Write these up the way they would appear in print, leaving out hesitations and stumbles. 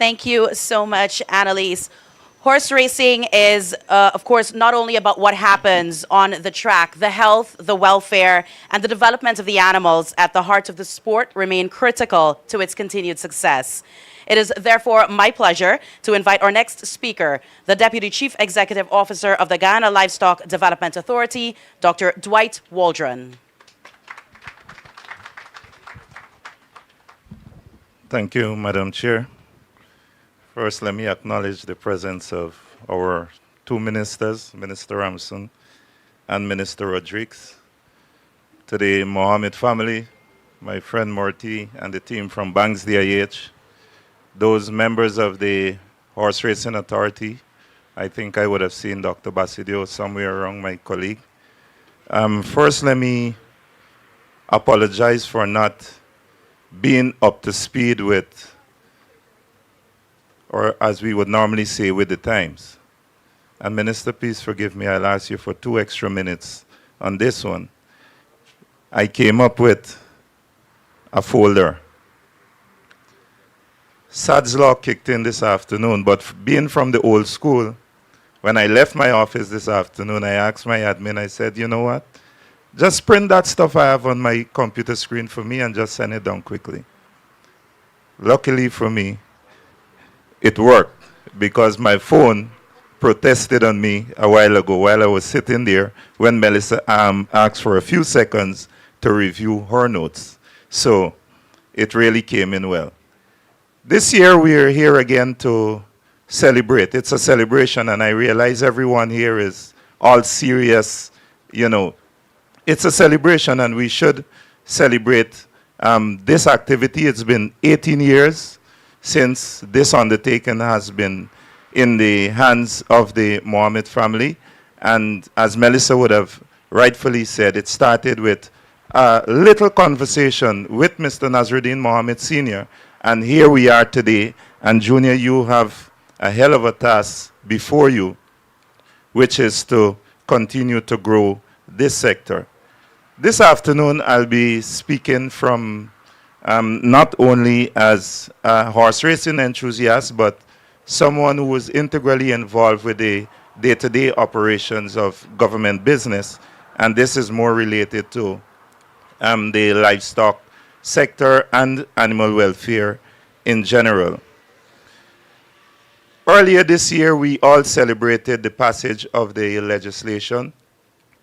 Thank you so much, Annalise. Horse racing is, of course, not only about what happens on the track. The health, the welfare, and the development of the animals at the heart of the sport remain critical to its continued success. It is therefore my pleasure to invite our next speaker, the Deputy Chief Executive Officer of the Guyana Livestock Development Authority, Dr. Dwight Waldron. Thank you, Madam Chair. First, let me acknowledge the presence of our two ministers, Minister Ramson and Minister Rodriguez. To the Mohammed family, my friend Morty and the team from Banks DIH, those members of the Horse Racing Authority. I think I would have seen Dr. Basidio somewhere around, my colleague. First, let me apologize for not being up to speed with, or as we would normally say, with the times. And Minister, please forgive me, I'll ask you for 2 extra minutes on this one. I came up with a folder. SADS law kicked in this afternoon, but being from the old school, when I left my office this afternoon, I asked my admin, I said, you know what? Just print that stuff I have on my computer screen for me and just send it down quickly. Luckily for me, it worked because my phone protested on me a while ago while I was sitting there when Melissa asked for a few seconds to review her notes. So it really came in well. This year we are here again to celebrate. It's a celebration, and I realize everyone here is all serious, you know. It's a celebration, and we should celebrate this activity. It's been 18 years since this undertaking has been in the hands of the Mohammed family. And as Melissa would have rightfully said, it started with a little conversation with Mr. Nasruddin Mohammed Sr., and here we are today. And Junior, you have a hell of a task before you, which is to continue to grow this sector. This afternoon, I'll be speaking from not only as a horse racing enthusiast, but someone who was integrally involved with the day-to-day operations of government business. And this is more related to the livestock sector and animal welfare in general. Earlier this year, we all celebrated the passage of the legislation,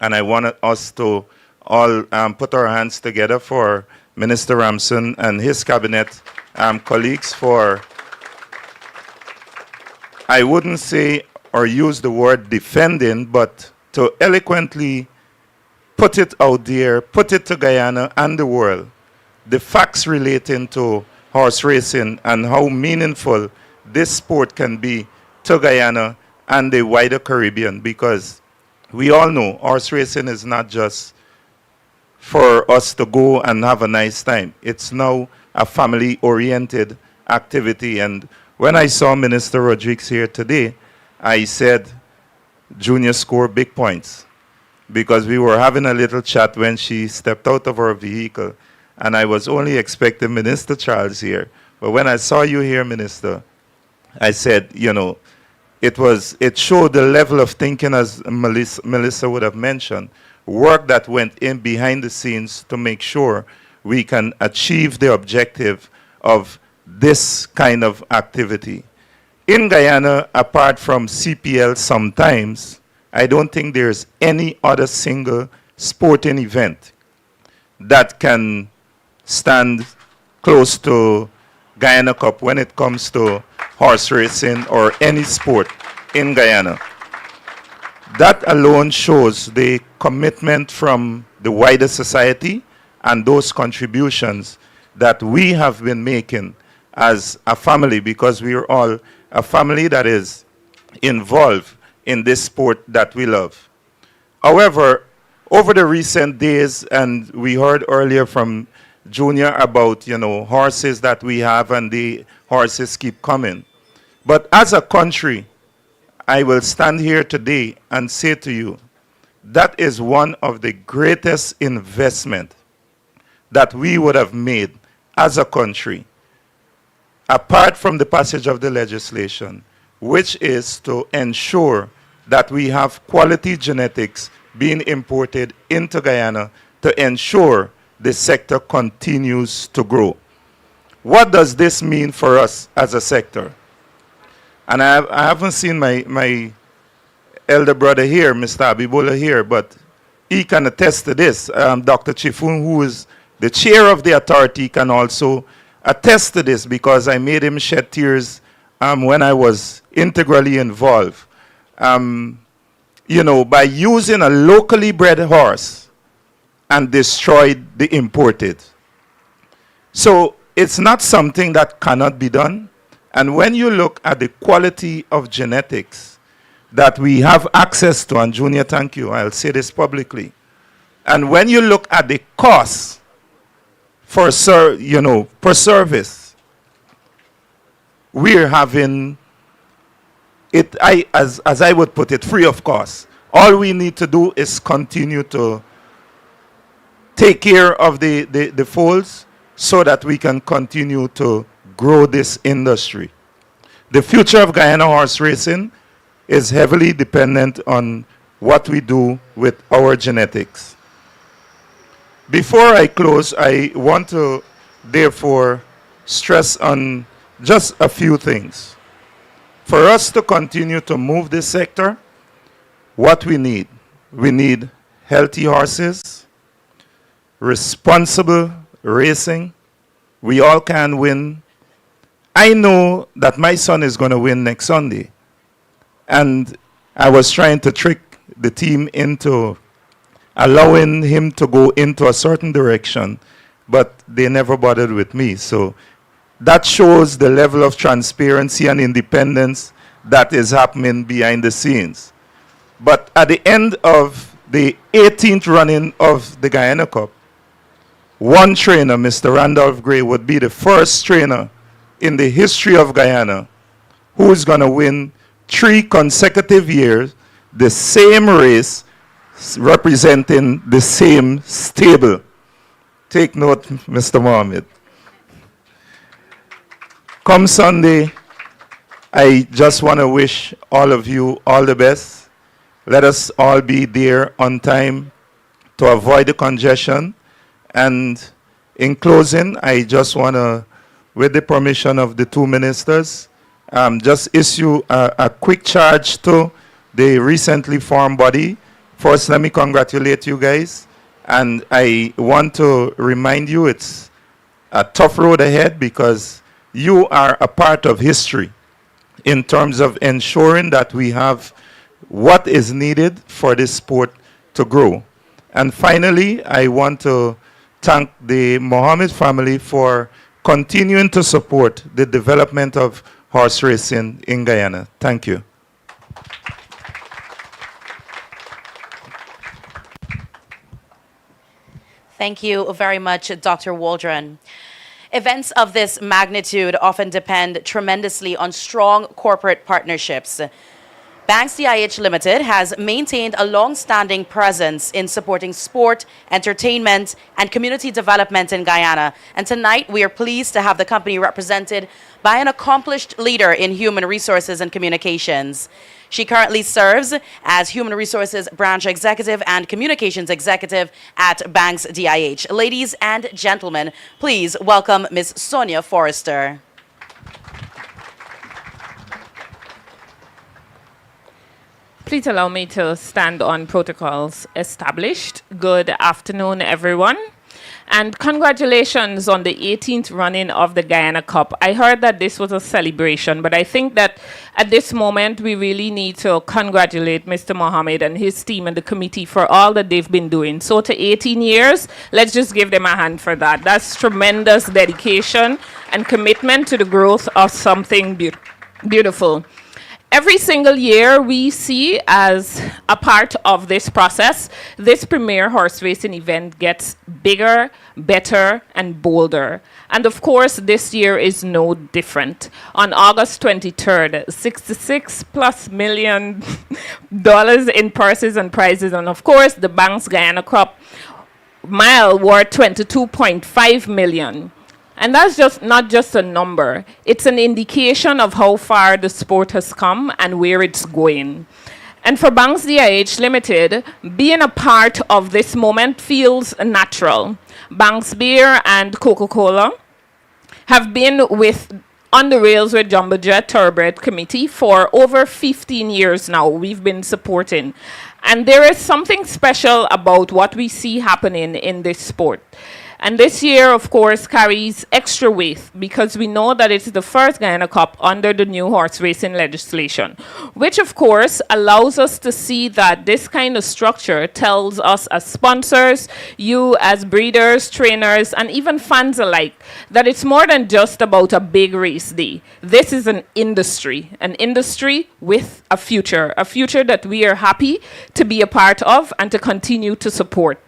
and I wanted us to all put our hands together for Minister Ramson and his cabinet colleagues for, I wouldn't say or use the word defending, but to eloquently put it out there, put it to Guyana and the world, the facts relating to horse racing and how meaningful this sport can be to Guyana and the wider Caribbean, because we all know horse racing is not just for us to go and have a nice time. It's now a family-oriented activity. And when I saw Minister Rodriguez here today, I said, Junior score big points, because we were having a little chat when she stepped out of her vehicle, and I was only expecting Minister Charles here. But when I saw you here, Minister, I said, you know, it showed the level of thinking, as Melissa would have mentioned, work that went in behind the scenes to make sure we can achieve the objective of this kind of activity. In Guyana, apart from CPL sometimes, I don't think there's any other single sporting event that can stand close to Guyana Cup when it comes to horse racing or any sport in Guyana. That alone shows the commitment from the wider society and those contributions that we have been making as a family, because we are all a family that is involved in this sport that we love. However, over the recent days, and we heard earlier from Junior about, you know, horses that we have, and the horses keep coming. But as a country, I will stand here today and say to you, that is one of the greatest investment that we would have made as a country. apart from the passage of the legislation, which is to ensure that we have quality genetics being imported into Guyana to ensure the sector continues to grow. What does this mean for us as a sector? And I haven't seen my elder brother here, Mr. Abibola here, but he can attest to this. Dr. Chifun, who is the chair of the authority, can also attest to this because I made him shed tears when I was integrally involved. You know, by using a locally bred horse and destroyed the imported. So it's not something that cannot be done. And when you look at the quality of genetics that we have access to, and Junior, thank you, I'll say this publicly. And when you look at the cost for, per service, we're having it, as I would put it, free of cost. All we need to do is continue to take care of the foals so that we can continue to grow this industry. The future of Guyana horse racing is heavily dependent on what we do with our genetics. Before I close, I want to therefore stress on just a few things. For us to continue to move this sector, what we need healthy horses, responsible racing. We all can win. I know that my son is going to win next Sunday. And I was trying to trick the team into allowing him to go into a certain direction, but they never bothered with me. So that shows the level of transparency and independence that is happening behind the scenes. But at the end of the 18th running of the Guyana Cup, one trainer, Mr. Randolph Gray, would be the first trainer in the history of Guyana who is going to win 3 consecutive years the same race representing the same stable. Take note, Mr. Mohammed. Come Sunday, I just want to wish all of you all the best. Let us all be there on time to avoid the congestion. And in closing, I just want to, with the permission of the 2 ministers, just issue a quick charge to the recently formed body. First, let me congratulate you guys. And I want to remind you it's a tough road ahead because you are a part of history in terms of ensuring that we have what is needed for this sport to grow. And finally, I want to thank the Mohammed family for continuing to support the development of horse racing in Guyana. Thank you. Thank you very much, Dr. Waldron. Events of this magnitude often depend tremendously on strong corporate partnerships. Banks DIH Limited has maintained a long-standing presence in supporting sport, entertainment, and community development in Guyana. And tonight, we are pleased to have the company represented by an accomplished leader in human resources and communications. She currently serves as Human Resources Branch Executive and Communications Executive at Banks DIH. Ladies and gentlemen, please welcome Ms. Sonia Forrester. Please allow me to stand on protocols established. Good afternoon, everyone. And congratulations on the 18th running of the Guyana Cup. I heard that this was a celebration, but I think that at this moment, we really need to congratulate Mr. Mohammed and his team and the committee for all that they've been doing. So to 18 years, let's just give them a hand for that. That's tremendous dedication and commitment to the growth of something beautiful. Every single year we see as a part of this process, this premier horse racing event gets bigger, better, and bolder. And of course, this year is no different. On August 23rd, $66+ million in purses and prizes. And of course, the Banks Guyana Cup mile worth $22.5 million. And that's just not just a number. It's an indication of how far the sport has come and where it's going. And for Banks DIH Limited, being a part of this moment feels natural. Banks Beer and Coca-Cola have been on the rails with Jumbo Jet Thoroughbred Committee for over 15 years now. We've been supporting. And there is something special about what we see happening in this sport. And this year, of course, carries extra weight because we know that it's the first Guyana Cup under the new horse racing legislation, which, of course, allows us to see that this kind of structure tells us as sponsors, you as breeders, trainers, and even fans alike, that it's more than just about a big race day. This is an industry with a future that we are happy to be a part of and to continue to support.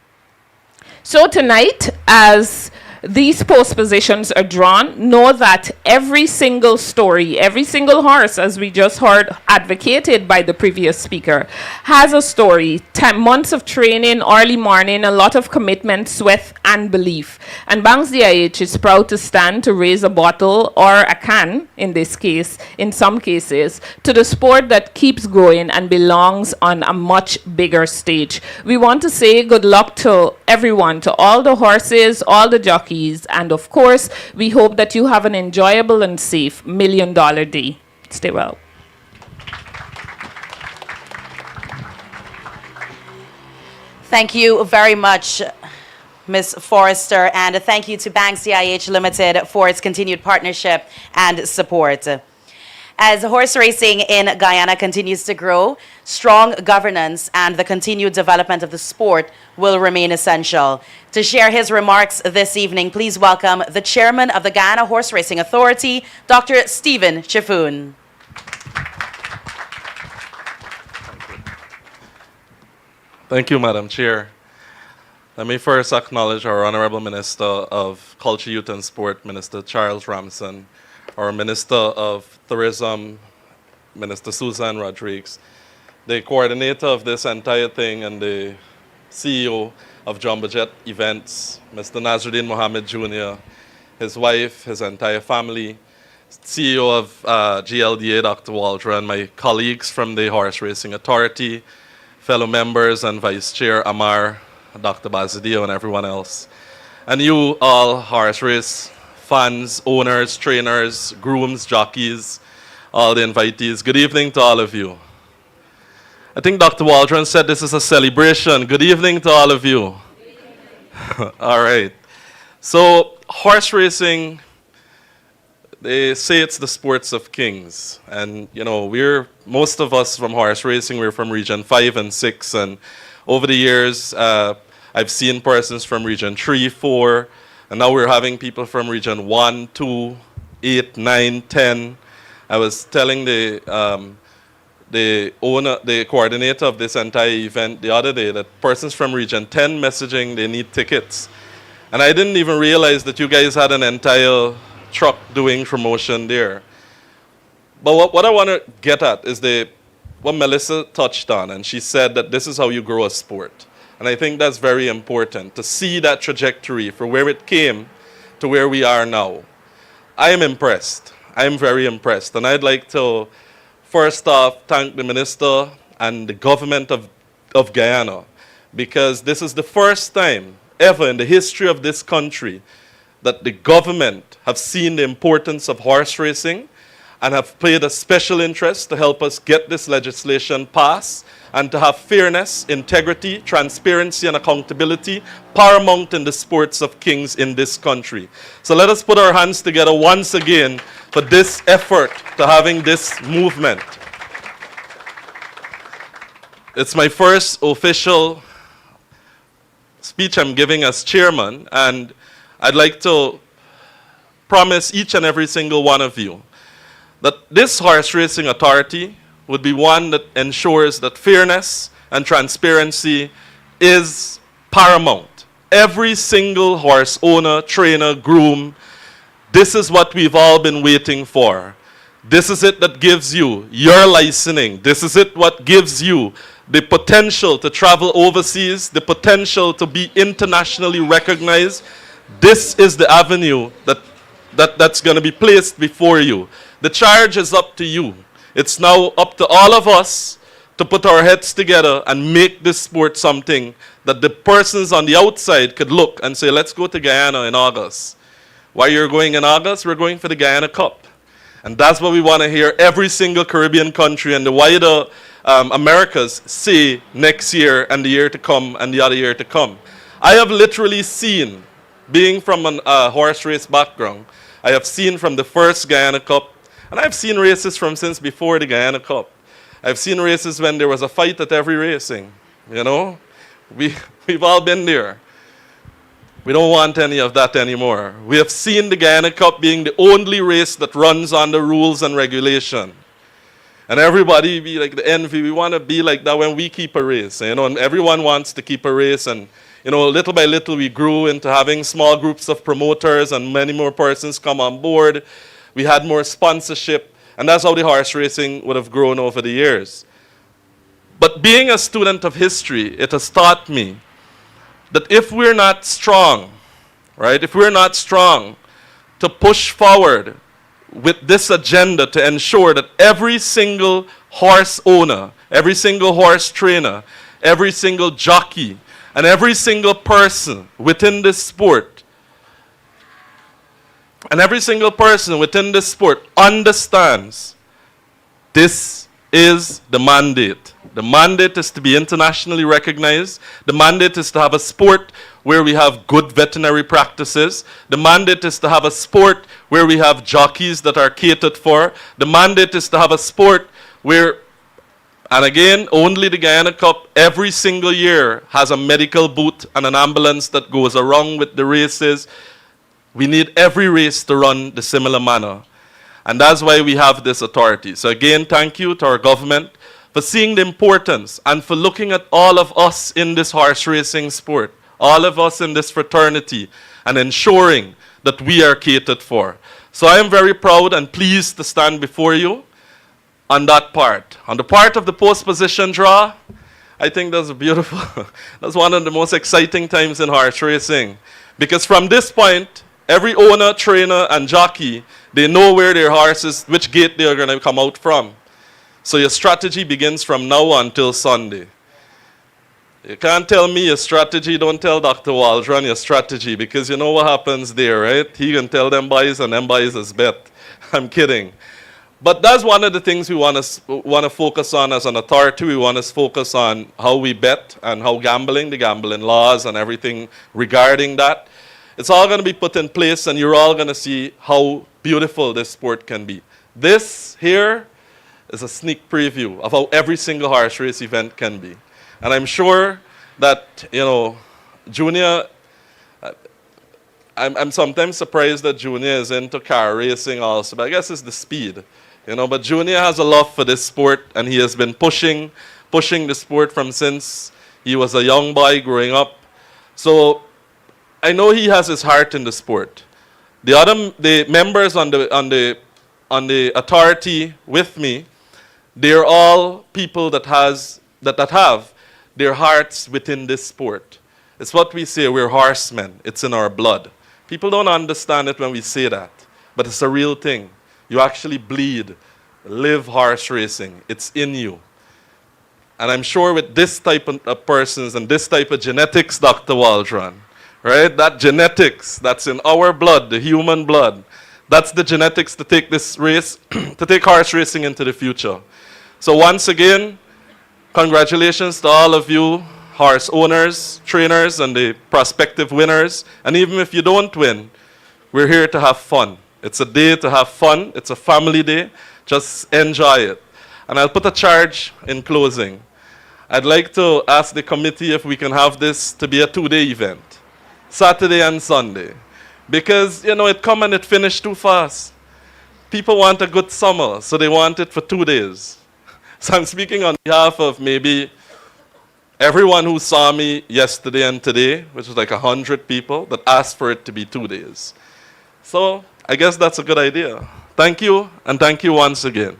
So tonight, as these post positions are drawn, know that every single story, every single horse, as we just heard advocated by the previous speaker, has a story. Months of training, early morning, a lot of commitment, sweat, and belief. And Banks DIH is proud to stand to raise a bottle or a can, in this case, in some cases, to the sport that keeps growing and belongs on a much bigger stage. We want to say good luck to everyone, to all the horses, all the jockeys, and of course, we hope that you have an enjoyable and safe $1 million day. Stay well. Thank you very much, Ms. Forrester, and thank you to Banks DIH Limited for its continued partnership and support. As horse racing in Guyana continues to grow, strong governance and the continued development of the sport will remain essential. To share his remarks this evening, please welcome the chairman of the Guyana Horse Racing Authority, Dr. Stephen Chifoun. Thank you, Madam Chair. Let me first acknowledge our Honorable Minister of Culture, Youth and Sport, Minister Charles Ramson, our Minister of Tourism, Minister Susan Rodriguez, the coordinator of this entire thing and the CEO of Jumbo Jet Events, Mr. Nazruddin Mohammed Jr., his wife, his entire family, CEO of GLDA, Dr. Waldra, and my colleagues from the Horse Racing Authority, fellow members and Vice Chair Amar, Dr. Bazidio, and everyone else. And you all horse race fans, owners, trainers, grooms, jockeys, all the invitees. Good evening to all of you. I think Dr. Waldron said this is a celebration. Good evening to all of you. All right. So horse racing, they say it's the sports of kings. And, you know, most of us from horse racing, we're from Region 5 and 6. And over the years, I've seen persons from Region 3, 4, and now we're having people from Region 1, 2, 8, 9, 10. I was telling the coordinator of this entire event the other day that persons from Region 10 messaging they need tickets. And I didn't even realize that you guys had an entire truck doing promotion there. But what I want to get at is what Melissa touched on, and she said that this is how you grow a sport. And I think that's very important, to see that trajectory from where it came to where we are now. I am impressed. I am very impressed. And I'd like to, first off, thank the minister and the government of Guyana, because this is the first time ever in the history of this country that the government have seen the importance of horse racing and have played a special interest to help us get this legislation passed and to have fairness, integrity, transparency, and accountability paramount in the sports of kings in this country. So let us put our hands together once again for this effort to having this movement. It's my first official speech I'm giving as chairman, and I'd like to promise each and every single one of you that this horse racing authority would be one that ensures that fairness and transparency is paramount. Every single horse owner, trainer, groom, this is what we've all been waiting for. This is it that gives you your licensing. This is it what gives you the potential to travel overseas, the potential to be internationally recognized. This is the avenue that that's going to be placed before you. The charge is up to you. It's now up to all of us to put our heads together and make this sport something that the persons on the outside could look and say, let's go to Guyana in August. Why you're going in August? We're going for the Guyana Cup. And that's what we want to hear every single Caribbean country and the wider Americas say next year and the year to come and the other year to come. I have literally seen, being from a horse race background, I have seen from the first Guyana Cup, and I've seen races from since before the Guyana Cup. I've seen races when there was a fight at every racing, you know. We've all been there. We don't want any of that anymore. We have seen the Guyana Cup being the only race that runs on the rules and regulation. And everybody be like the envy. We want to be like that when we keep a race, you know, and everyone wants to keep a race. And, you know, little by little we grew into having small groups of promoters and many more persons come on board. We had more sponsorship. And that's how the horse racing would have grown over the years. But being a student of history, it has taught me that if we're not strong, right, if we're not strong to push forward with this agenda to ensure that every single horse owner, every single horse trainer, every single jockey, and every single person within this sport, understands this is the mandate. The mandate is to be internationally recognized. The mandate is to have a sport where we have good veterinary practices. The mandate is to have a sport where we have jockeys that are catered for. The mandate is to have a sport where, and again, only the Guyana Cup every single year has a medical boot and an ambulance that goes around with the races. We need every race to run the similar manner. And that's why we have this authority. So again, thank you to our government for seeing the importance and for looking at all of us in this horse racing sport, all of us in this fraternity, and ensuring that we are catered for. So I am very proud and pleased to stand before you on that part. On the part of the post position draw, I think that's beautiful. That's one of the most exciting times in horse racing. Because from this point, every owner, trainer, and jockey, they know where their horses, which gate they are going to come out from. So your strategy begins from now until Sunday. You can't tell me your strategy, don't tell Dr. Waldron your strategy, because you know what happens there, right? He can tell them boys and them boys is bet. I'm kidding. But that's one of the things we want to focus on as an authority. We want to focus on how we bet and how the gambling laws and everything regarding that. It's all going to be put in place, and you're all going to see how beautiful this sport can be. This here is a sneak preview of how every single horse race event can be. And I'm sure that, you know, Junior, I'm sometimes surprised that Junior is into car racing also, but I guess it's the speed. You know, but Junior has a love for this sport, and he has been pushing the sport from since he was a young boy growing up. So I know he has his heart in the sport. The members on the authority with me, they're all people that have their hearts within this sport. It's what we say, we're horsemen. It's in our blood. People don't understand it when we say that, but it's a real thing. You actually bleed, live horse racing. It's in you. And I'm sure with this type of persons and this type of genetics, Dr. Waldron, right? That genetics that's in our blood, the human blood, that's the genetics to take this race, to take horse racing into the future. So once again, congratulations to all of you horse owners, trainers, and the prospective winners. And even if you don't win, we're here to have fun. It's a day to have fun. It's a family day. Just enjoy it. And I'll put a charge in closing. I'd like to ask the committee if we can have this to be a 2-day event, Saturday and Sunday. Because, you know, it come and it finish too fast. People want a good summer, so they want it for 2 days. So I'm speaking on behalf of maybe everyone who saw me yesterday and today, which was like 100 people, that asked for it to be 2 days. So I guess that's a good idea. Thank you, and thank you once again.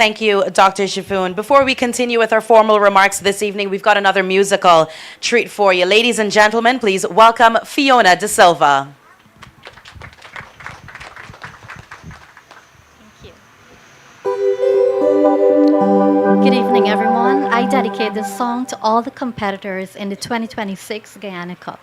Thank you, Dr. Shifoon. Before we continue with our formal remarks this evening, we've got another musical treat for you. Ladies and gentlemen, please welcome Fiona De Silva. Good evening, everyone. I dedicate this song to all the competitors in the 2026 Guyana Cup.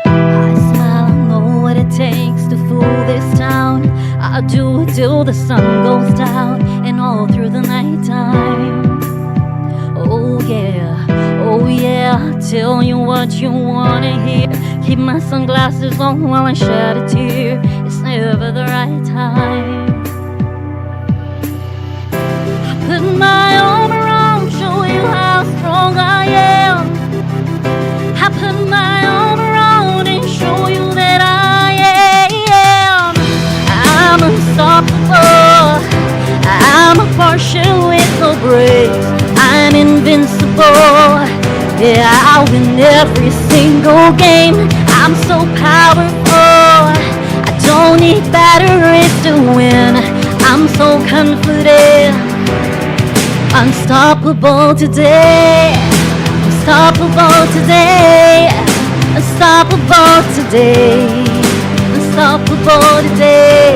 I smile, I know what it takes to fool this town. I'll do it till the sun goes down and all through the nighttime. Oh yeah, I'll tell you what you wanna hear. Keep my sunglasses on while I shed a tear. It's never the right time. I put my arm around, show you how strong I am. I put my arm around and show you that I am. I'm unstoppable. I'm a partial with no brakes. I'm invincible. Yeah, I win every single game. I'm so powerful. I don't need batteries to win. I'm so confident. Unstoppable today. Unstoppable today. Unstoppable today. Unstoppable today.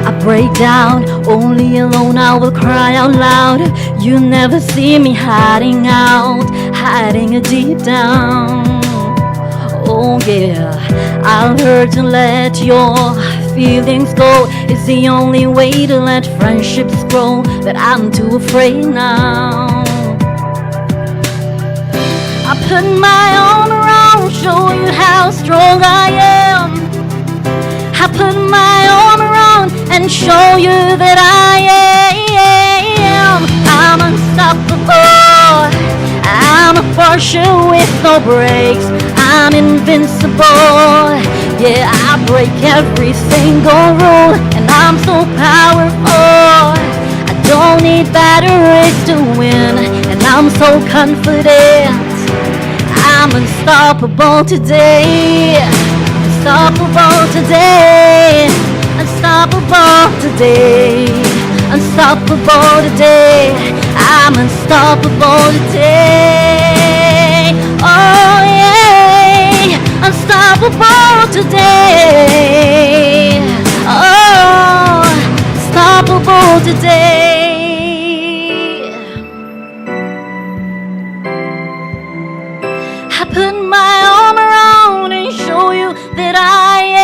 I break down, only alone I will cry out loud. You never see me hiding out, hiding it deep down. Oh yeah, I'll hurt to let your feelings go. It's the only way to let friendships grow, but I'm too afraid now. I put my arm around, show you how strong I am. I put my arm around and show you that I am. I'm unstoppable. I'm a partial with no brakes. I'm invincible. Yeah, I break every single rule, and I'm so powerful. I don't need batteries to win, and I'm so confident. I'm unstoppable today. Unstoppable today. Unstoppable today. Unstoppable today. I'm unstoppable today. Oh yeah. Unstoppable today. Oh, unstoppable today. I put my arm around and show you that I am.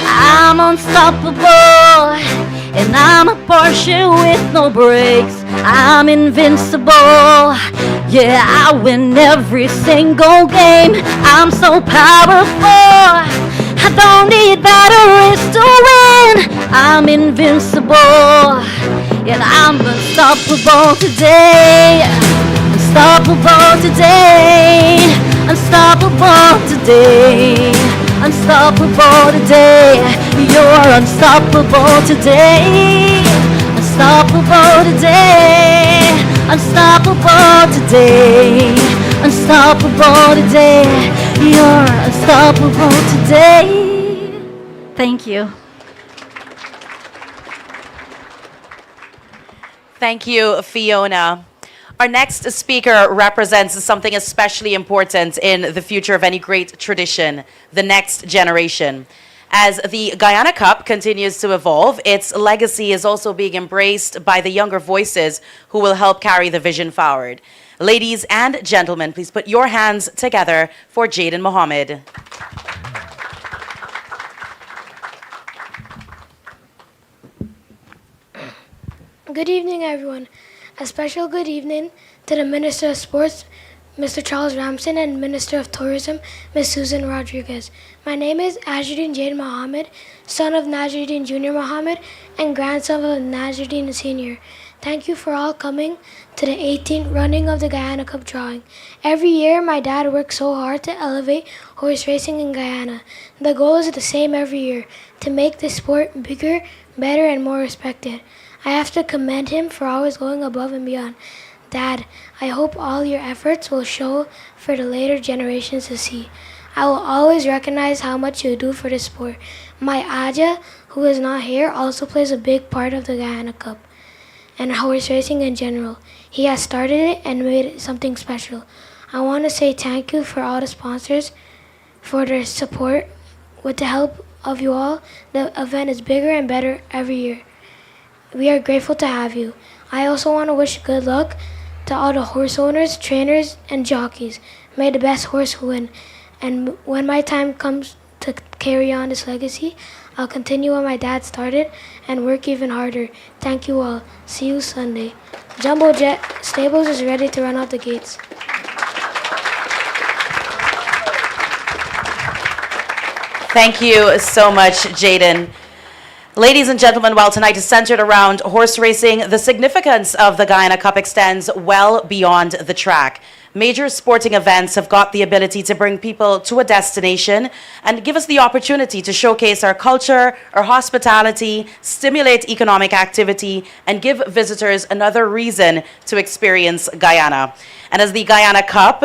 I'm unstoppable, and I'm a partial with no brakes. I'm invincible. Yeah, I win every single game. I'm so powerful. I don't need batteries to win. I'm invincible, and I'm unstoppable today. Unstoppable today. Unstoppable today. Unstoppable today. You're unstoppable today. Unstoppable today. Unstoppable today. Unstoppable today. You're unstoppable today. Thank you. Thank you, Fiona. Our next speaker represents something especially important in the future of any great tradition, the next generation. As the Guyana Cup continues to evolve, its legacy is also being embraced by the younger voices who will help carry the vision forward. Ladies and gentlemen, please put your hands together for Jaden Mohammed. Good evening, everyone. A special good evening to the Minister of Sports, Mr. Charles Ramson, and Minister of Tourism, Ms. Susan Rodriguez. My name is Ajuddin Jaden Mohammed, son of Najuddin Jr. Mohammed and grandson of Najuddin Sr. Thank you for all coming to the 18th running of the Guyana Cup drawing. Every year, my dad works so hard to elevate horse racing in Guyana. The goal is the same every year, to make the sport bigger, better, and more respected. I have to commend him for always going above and beyond. Dad, I hope all your efforts will show for the later generations to see. I will always recognize how much you do for the sport. My Aja, who is not here, also plays a big part of the Guyana Cup and horse racing in general. He has started it and made it something special. I want to say thank you for all the sponsors for their support. With the help of you all, the event is bigger and better every year. We are grateful to have you. I also want to wish good luck to all the horse owners, trainers, and jockeys. May the best horse win. And when my time comes to carry on this legacy, I'll continue what my dad started and work even harder. Thank you all. See you Sunday. Jumbo Jet Stables is ready to run out the gates. Thank you so much, Jaden. Ladies and gentlemen, while tonight is centered around horse racing, the significance of the Guyana Cup extends well beyond the track. Major sporting events have got the ability to bring people to a destination and give us the opportunity to showcase our culture, our hospitality, stimulate economic activity, and give visitors another reason to experience Guyana. And as the Guyana Cup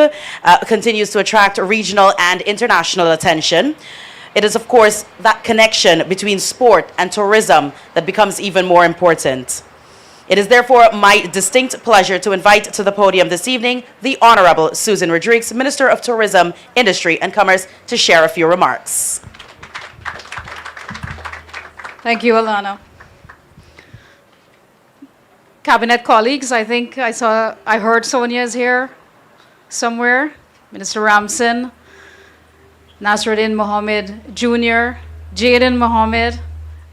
continues to attract regional and international attention, it is, of course, that connection between sport and tourism that becomes even more important. It is therefore my distinct pleasure to invite to the podium this evening the Honorable Susan Rodriguez, Minister of Tourism, Industry and Commerce, to share a few remarks. Thank you, Alana. Cabinet colleagues, I think I heard Sonia is here somewhere. Minister Ramson, Nasruddin Mohammed Jr., Jaden Mohammed,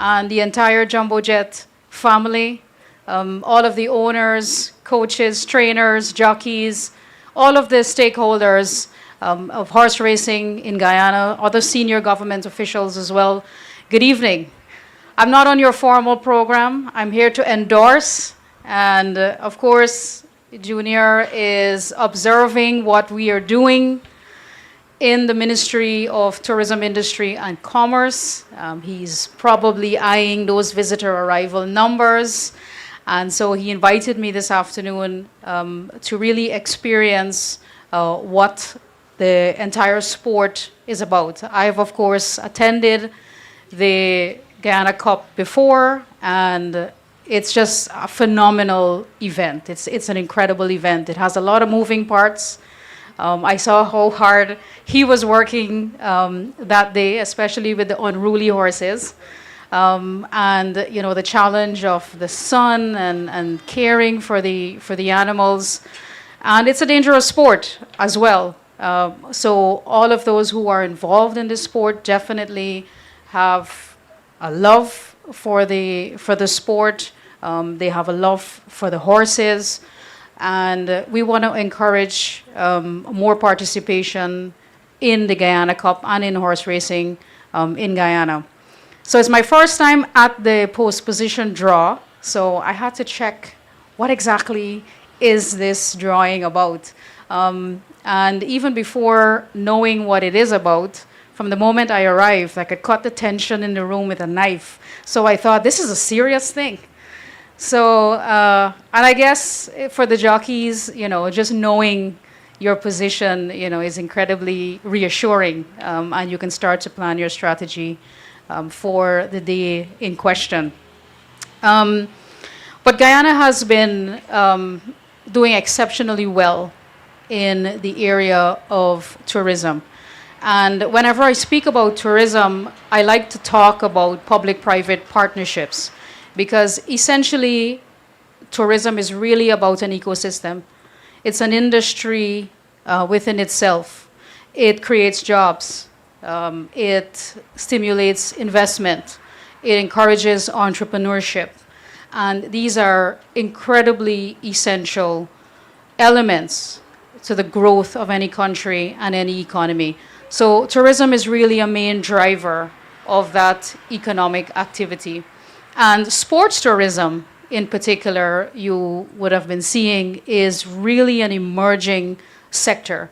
and the entire Jumbo Jet family, all of the owners, coaches, trainers, jockeys, all of the stakeholders of horse racing in Guyana, other senior government officials as well. Good evening. I'm not on your formal program. I'm here to endorse, and of course, Junior is observing what we are doing in the Ministry of Tourism, Industry and Commerce. He's probably eyeing those visitor arrival numbers. And so he invited me this afternoon to really experience what the entire sport is about. I've, of course, attended the Guyana Cup before, and it's just a phenomenal event. It's an incredible event. It has a lot of moving parts. I saw how hard he was working that day, especially with the unruly horses. And you know, the challenge of the sun and caring for the animals. And it's a dangerous sport as well. So all of those who are involved in this sport definitely have a love for the sport. They have a love for the horses. And we want to encourage more participation in the Guyana Cup and in horse racing in Guyana. So it's my first time at the post position draw, so I had to check what exactly is this drawing about. And even before knowing what it is about, from the moment I arrived, I could cut the tension in the room with a knife. So I thought, this is a serious thing. So, and I guess for the jockeys, you know, just knowing your position, you know, is incredibly reassuring, and you can start to plan your strategy for the day in question. But Guyana has been doing exceptionally well in the area of tourism. And whenever I speak about tourism, I like to talk about public-private partnerships, because essentially tourism is really about an ecosystem. It's an industry within itself. It creates jobs. It stimulates investment. It encourages entrepreneurship. And these are incredibly essential elements to the growth of any country and any economy. So tourism is really a main driver of that economic activity. And sports tourism in particular you would have been seeing is really an emerging sector.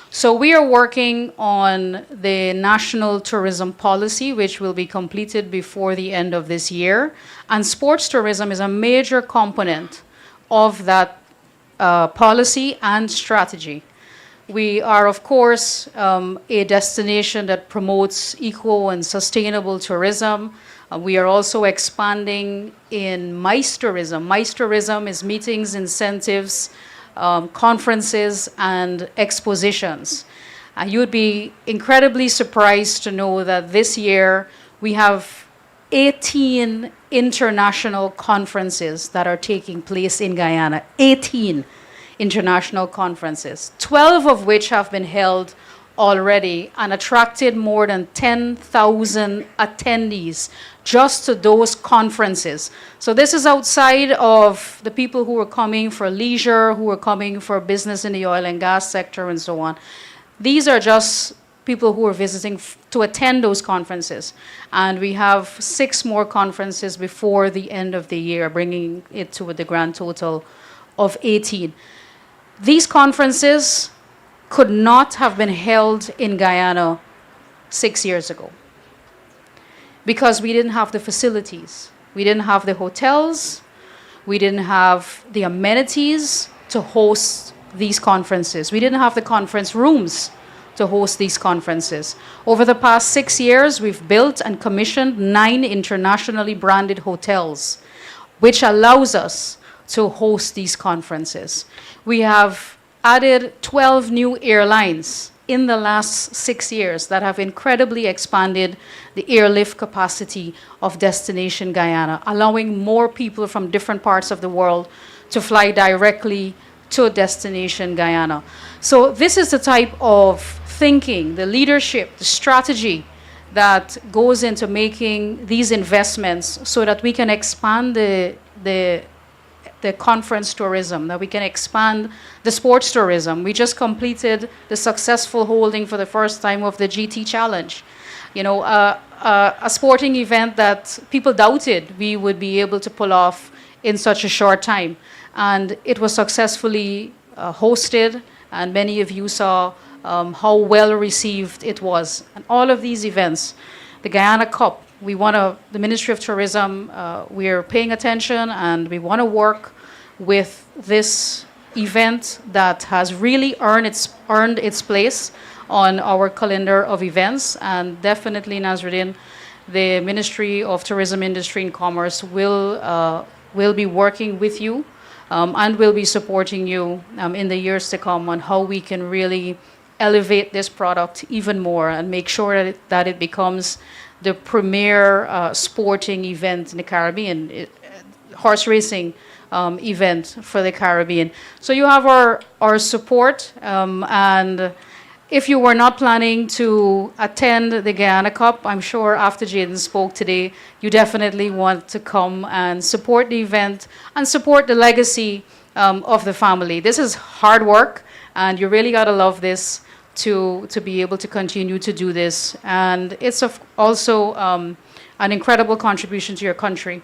So we are working on the national tourism policy, which will be completed before the end of this year. And sports tourism is a major component of that policy and strategy. We are, of course, a destination that promotes eco and sustainable tourism. We are also expanding in MICE tourism. MICE tourism is meetings, incentives, conferences, and expositions. You would be incredibly surprised to know that this year we have 18 international conferences that are taking place in Guyana. 18 international conferences, 12 of which have been held already and attracted more than 10,000 attendees just to those conferences. So this is outside of the people who are coming for leisure, who are coming for business in the oil and gas sector and so on. These are just people who are visiting to attend those conferences. And we have 6 more conferences before the end of the year, bringing it to the grand total of 18. These conferences could not have been held in Guyana 6 years ago because we didn't have the facilities. We didn't have the hotels. We didn't have the amenities to host these conferences. We didn't have the conference rooms to host these conferences. Over the past 6 years, we've built and commissioned 9 internationally branded hotels, which allows us to host these conferences. We have added 12 new airlines in the last 6 years that have incredibly expanded the airlift capacity of Destination Guyana, allowing more people from different parts of the world to fly directly to Destination Guyana. So this is the type of thinking, the leadership, the strategy that goes into making these investments so that we can expand the conference tourism, that we can expand the sports tourism. We just completed the successful holding for the first time of the GT Challenge. You know, a sporting event that people doubted we would be able to pull off in such a short time. And it was successfully hosted, and many of you saw how well received it was. And all of these events, the Guyana Cup, the Ministry of Tourism, we're paying attention, and we want to work with this event that has really earned its place on our calendar of events. And definitely, Nazruddin, the Ministry of Tourism, Industry and Commerce will be working with you and will be supporting you in the years to come on how we can really elevate this product even more and make sure that it becomes the premier sporting event in the Caribbean, horse racing event for the Caribbean. So you have our support, and if you were not planning to attend the Guyana Cup, I'm sure after Jaden spoke today, you definitely want to come and support the event and support the legacy of the family. This is hard work, and you really gotta love this to be able to continue to do this. And it's also an incredible contribution to your country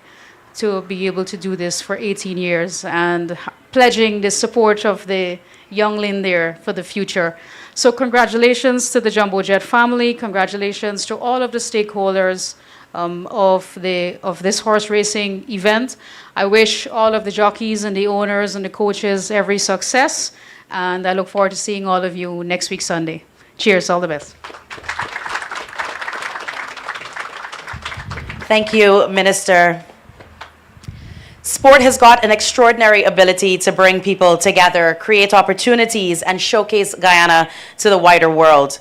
to be able to do this for 18 years and pledging the support of the youngling there for the future. So congratulations to the Jumbo Jet family. Congratulations to all of the stakeholders of this horse racing event. I wish all of the jockeys and the owners and the coaches every success. And I look forward to seeing all of you next week, Sunday. Cheers, all the best. Thank you, Minister. Sport has got an extraordinary ability to bring people together, create opportunities, and showcase Guyana to the wider world.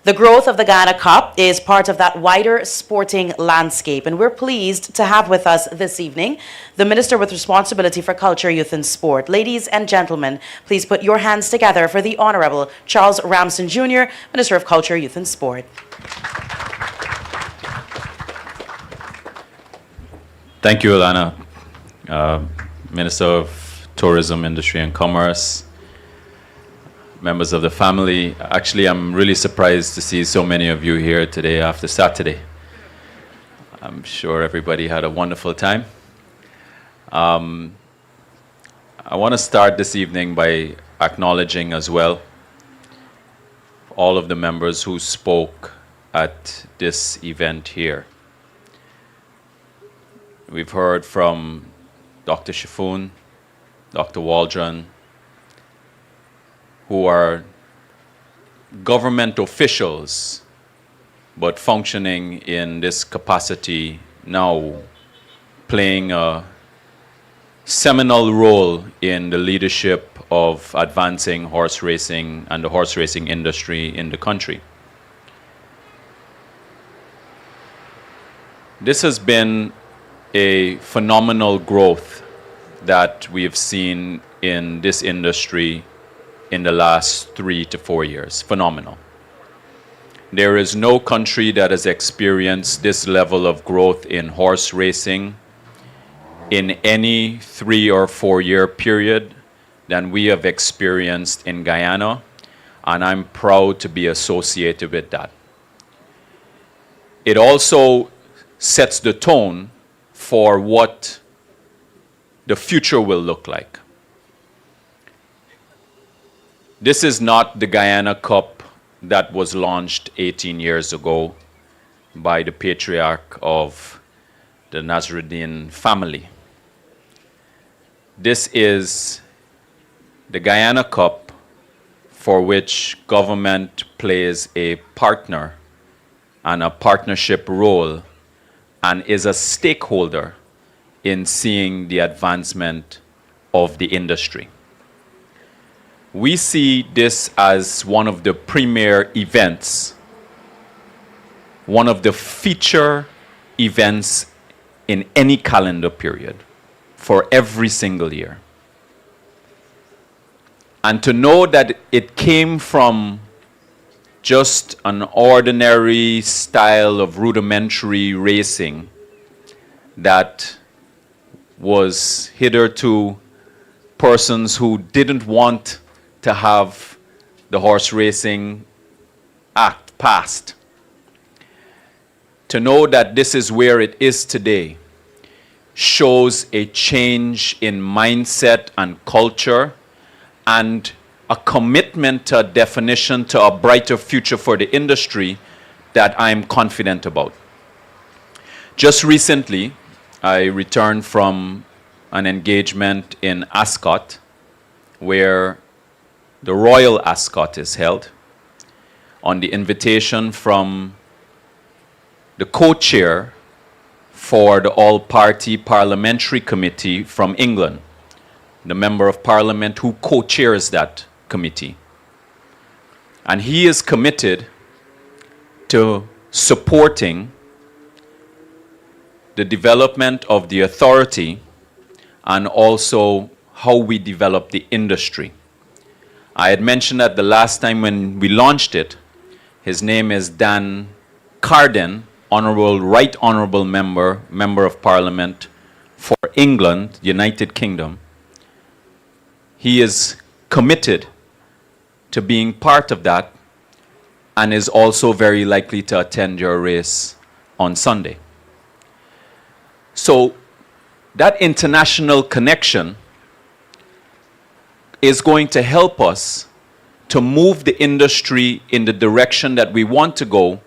The growth of the Guyana Cup is part of that wider sporting landscape, and we're pleased to have with us this evening the Minister with responsibility for culture, youth, and sport. Ladies and gentlemen, please put your hands together for the Honorable Charles Ramson Jr., Minister of Culture, Youth, and Sport. Thank you, Alana. Minister of Tourism, Industry and Commerce, members of the family. Actually, I'm really surprised to see so many of you here today after Saturday. I'm sure everybody had a wonderful time. I want to start this evening by acknowledging as well all of the members who spoke at this event here. We've heard from Dr. Shifun, Dr. Waldron, who are government officials but functioning in this capacity now, playing a seminal role in the leadership of advancing horse racing and the horse racing industry in the country. This has been a phenomenal growth that we have seen in this industry in the last 3 to 4 years. Phenomenal. There is no country that has experienced this level of growth in horse racing in any 3 or 4 year period than we have experienced in Guyana, and I'm proud to be associated with that. It also sets the tone for what the future will look like. This is not the Guyana Cup that was launched 18 years ago by the patriarch of the Nasruddin family. This is the Guyana Cup for which government plays a partner and a partnership role and is a stakeholder in seeing the advancement of the industry. We see this as one of the premier events, one of the feature events in any calendar period for every single year. And to know that it came from just an ordinary style of rudimentary racing that was hitherto persons who didn't want to have the Horse Racing Act passed. To know that this is where it is today shows a change in mindset and culture and a commitment to a definition to a brighter future for the industry that I'm confident about. Just recently, I returned from an engagement in Ascot, where the Royal Ascot is held, on the invitation from the co-chair for the All-Party Parliamentary Committee from England, the Member of Parliament who co-chairs that committee. And he is committed to supporting the development of the authority and also how we develop the industry. I had mentioned that the last time when we launched it, his name is Dan Carden, Right Honourable Member of Parliament for England, United Kingdom. He is committed to being part of that and is also very likely to attend your race on Sunday. So that international connection is going to help us to move the industry in the direction that we want to go,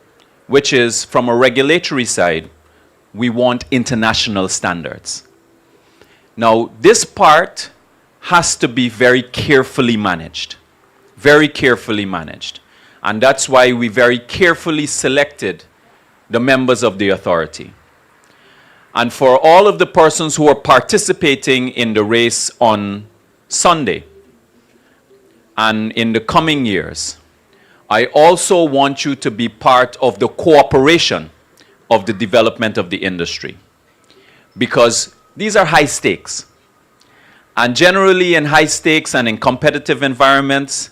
which is, from a regulatory side, we want international standards. Now, this part has to be very carefully managed. Very carefully managed. And that's why we very carefully selected the members of the authority. And for all of the persons who are participating in the race on Sunday and in the coming years, I also want you to be part of the cooperation of the development of the industry, because these are high stakes. And generally in high stakes and in competitive environments,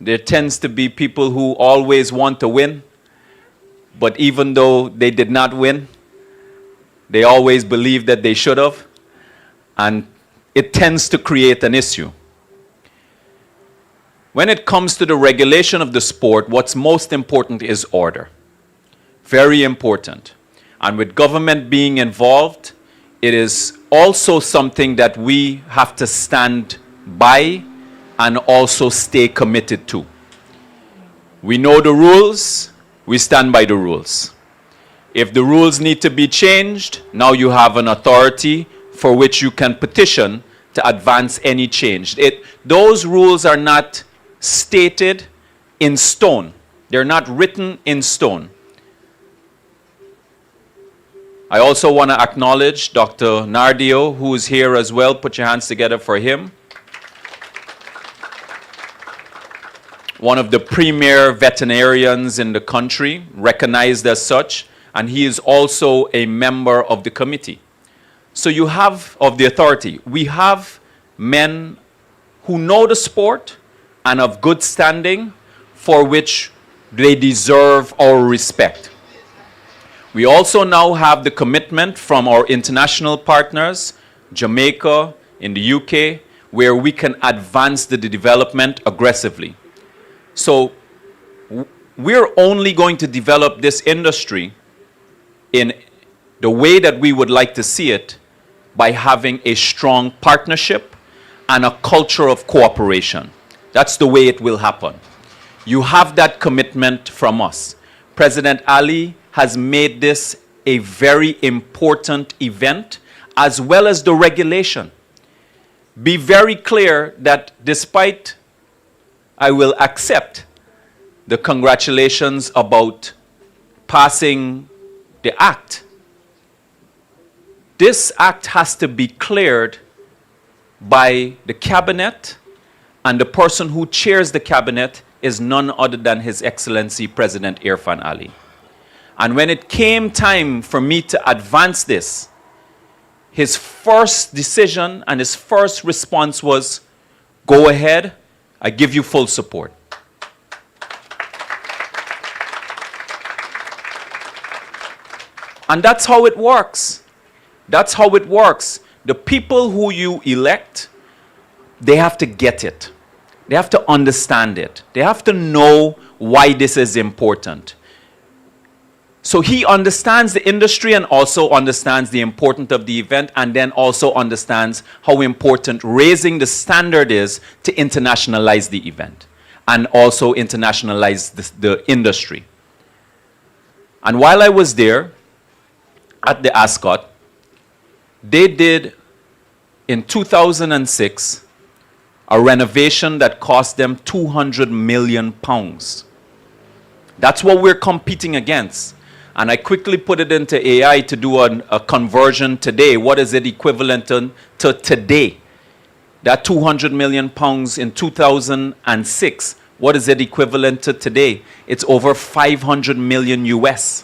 there tends to be people who always want to win, but even though they did not win, they always believe that they should have, and it tends to create an issue. When it comes to the regulation of the sport, what's most important is order. Very important. And with government being involved, it is also something that we have to stand by and also stay committed to. We know the rules, we stand by the rules. If the rules need to be changed, now you have an authority for which you can petition to advance any change. Those rules are not stated in stone. They're not written in stone. I also want to acknowledge Dr. Nardio, who is here as well. Put your hands together for him. One of the premier veterinarians in the country, recognized as such, and he is also a member of the committee. So you have, of the authority, we have men who know the sport and of good standing for which they deserve our respect. We also now have the commitment from our international partners, Jamaica, in the UK, where we can advance the development aggressively. So we're only going to develop this industry in the way that we would like to see it by having a strong partnership and a culture of cooperation. That's the way it will happen. You have that commitment from us. President Ali has made this a very important event, as well as the regulation. Be very clear that despite, I will accept the congratulations about passing the act. This act has to be cleared by the cabinet, and the person who chairs the cabinet is none other than His Excellency President Irfan Ali. And when it came time for me to advance this, his first decision and his first response was, go ahead, I give you full support. And that's how it works. That's how it works. The people who you elect, they have to get it. They have to understand it. They have to know why this is important. So he understands the industry and also understands the importance of the event, and then also understands how important raising the standard is to internationalize the event and also internationalize the industry. And while I was there at the Ascot, they did in 2006 a renovation that cost them £200 million. That's what we're competing against. And I quickly put it into AI to do a conversion today. What is it equivalent to today? That £200 million in 2006, what is it equivalent to today? It's over 500 million US.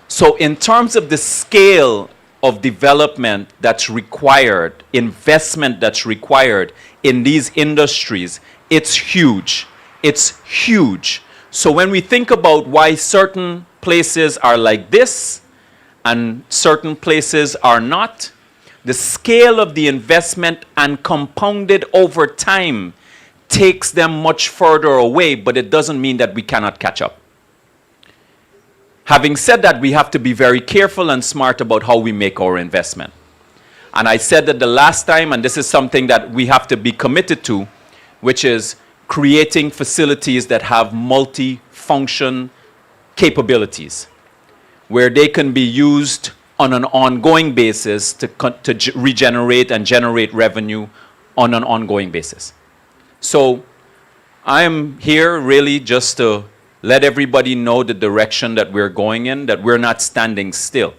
So in terms of the scale of development that's required, investment that's required in these industries, it's huge. It's huge. So when we think about why certain places are like this and certain places are not, the scale of the investment and compounded over time takes them much further away, but it doesn't mean that we cannot catch up. Having said that, we have to be very careful and smart about how we make our investment. And I said that the last time, and this is something that we have to be committed to, which is creating facilities that have multi-function capabilities, where they can be used on an ongoing basis to regenerate and generate revenue on an ongoing basis. So I am here really just to let everybody know the direction that we're going in, that we're not standing still.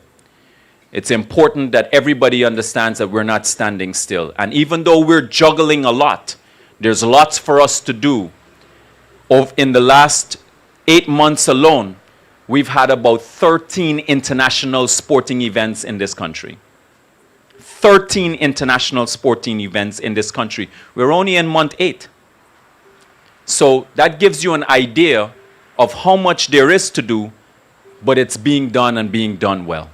It's important that everybody understands that we're not standing still. And even though we're juggling a lot, there's lots for us to do. In the last 8 months alone, we've had about 13 international sporting events in this country. 13 international sporting events in this country. We're only in month 8. So that gives you an idea of how much there is to do, but it's being done and being done well.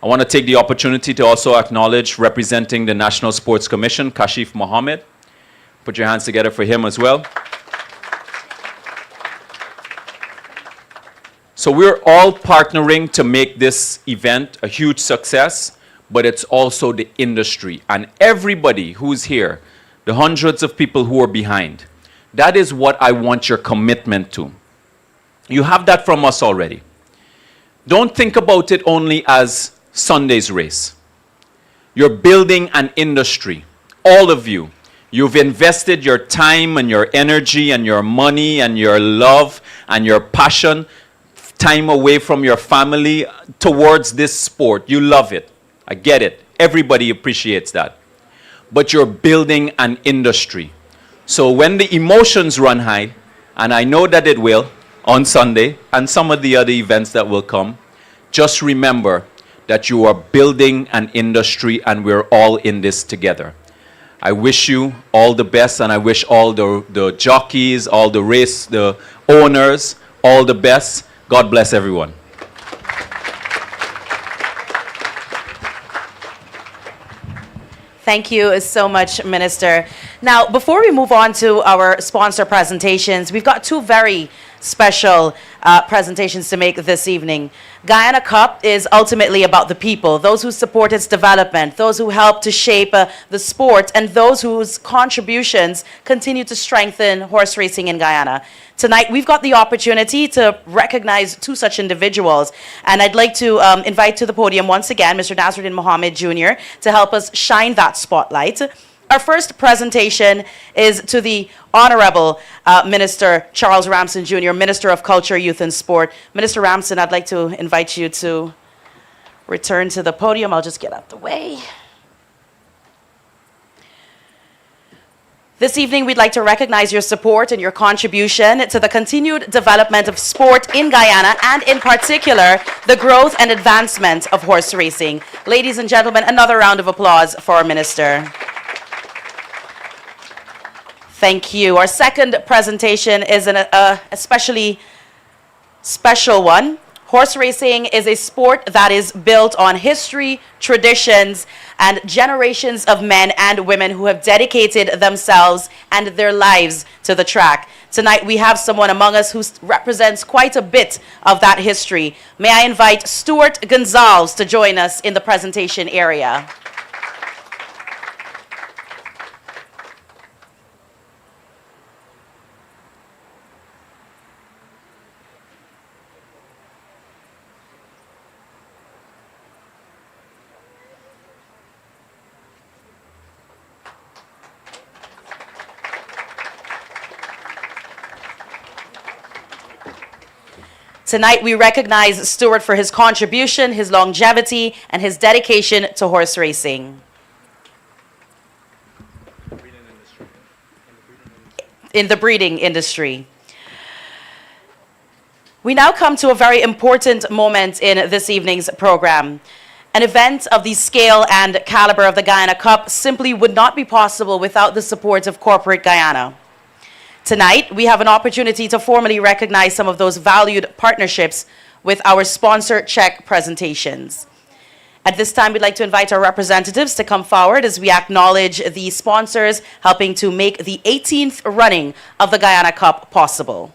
I want to take the opportunity to also acknowledge representing the National Sports Commission, Kashif Mohammed. Put your hands together for him as well. So we're all partnering to make this event a huge success. but it's also the industry. And everybody who's here, the hundreds of people who are behind, that is what I want your commitment to. You have that from us already. Don't think about it only as Sunday's race. You're building an industry, all of you. You've invested your time and your energy and your money and your love and your passion, time away from your family towards this sport. You love it. I get it. Everybody appreciates that. But you're building an industry. So when the emotions run high, and I know that it will on Sunday and some of the other events that will come, just remember that you are building an industry and we're all in this together. I wish you all the best, and I wish all the jockeys, all the owners, all the best. God bless everyone. Thank you so much, Minister. Now, before we move on to our sponsor presentations, we've got two very special presentations to make this evening. Guyana Cup is ultimately about the people, those who support its development, those who help to shape the sport, and those whose contributions continue to strengthen horse racing in Guyana. Tonight, we've got the opportunity to recognize two such individuals, and I'd like to invite to the podium once again Mr. Nasruddin Mohammed Jr. to help us shine that spotlight. Our first presentation is to the Honorable Minister Charles Ramson Jr., Minister of Culture, Youth and Sport. Minister Ramson, I'd like to invite you to return to the podium. I'll just get out the way. This evening, we'd like to recognize your support and your contribution to the continued development of sport in Guyana, and in particular, the growth and advancement of horse racing. Ladies and gentlemen, another round of applause for our minister. Thank you. Our second presentation is an especially special one. Horse racing is a sport that is built on history, traditions, and generations of men and women who have dedicated themselves and their lives to the track. Tonight we have someone among us who represents quite a bit of that history. May I invite Stuart Gonzalez to join us in the presentation area. Tonight, we recognize Stuart for his contribution, his longevity, and his dedication to horse racing. In the breeding industry. We now come to a very important moment in this evening's program. An event of the scale and caliber of the Guyana Cup simply would not be possible without the support of corporate Guyana. Tonight, we have an opportunity to formally recognize some of those valued partnerships with our sponsor check presentations. At this time, we'd like to invite our representatives to come forward as we acknowledge the sponsors helping to make the 18th running of the Guyana Cup possible.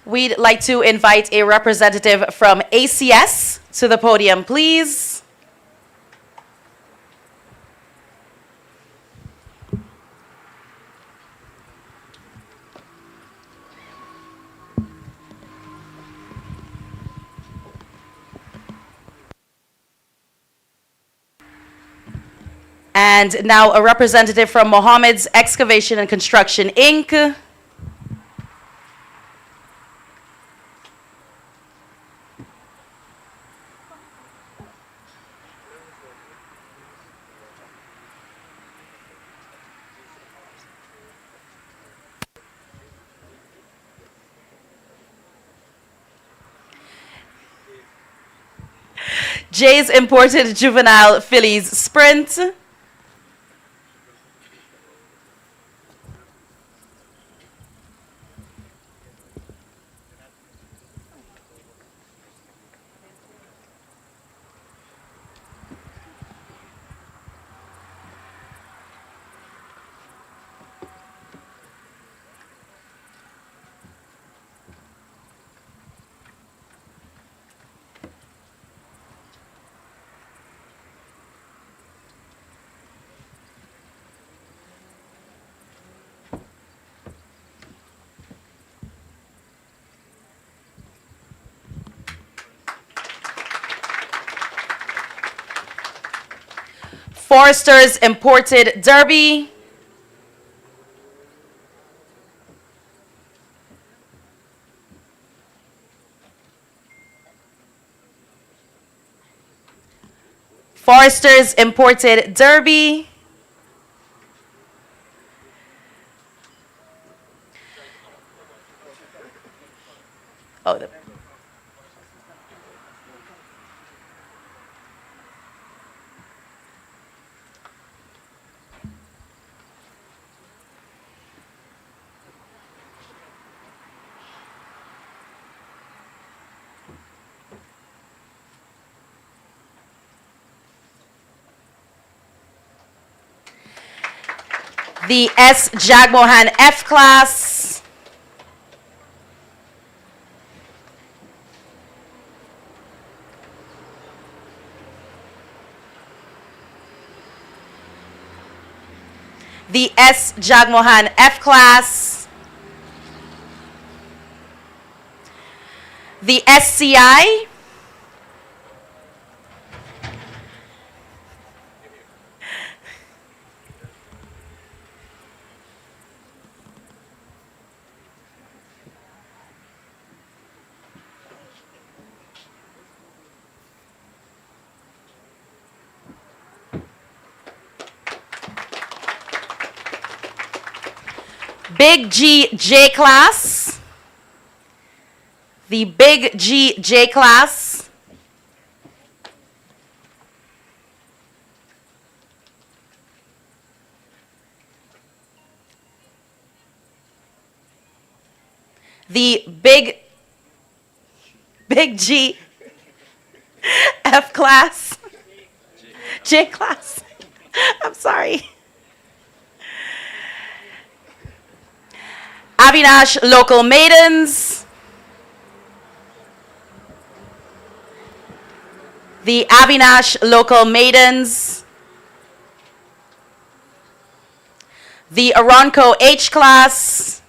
We'd like to invite a representative from ACS to the podium, please. And now a representative from Mohammed's Excavation and Construction, Inc. Jay's Imported Juvenile Fillies Sprint. Forrester's Imported Derby. Forrester's Imported Derby. Oh, the S. Jagmohan F class. The S. Jagmohan F class. The SCI. Big G J class. The Big G J class. The Big G F class. J class. I'm sorry. Avinash Local Maidens. The Avinash Local Maidens. The Aronco H class.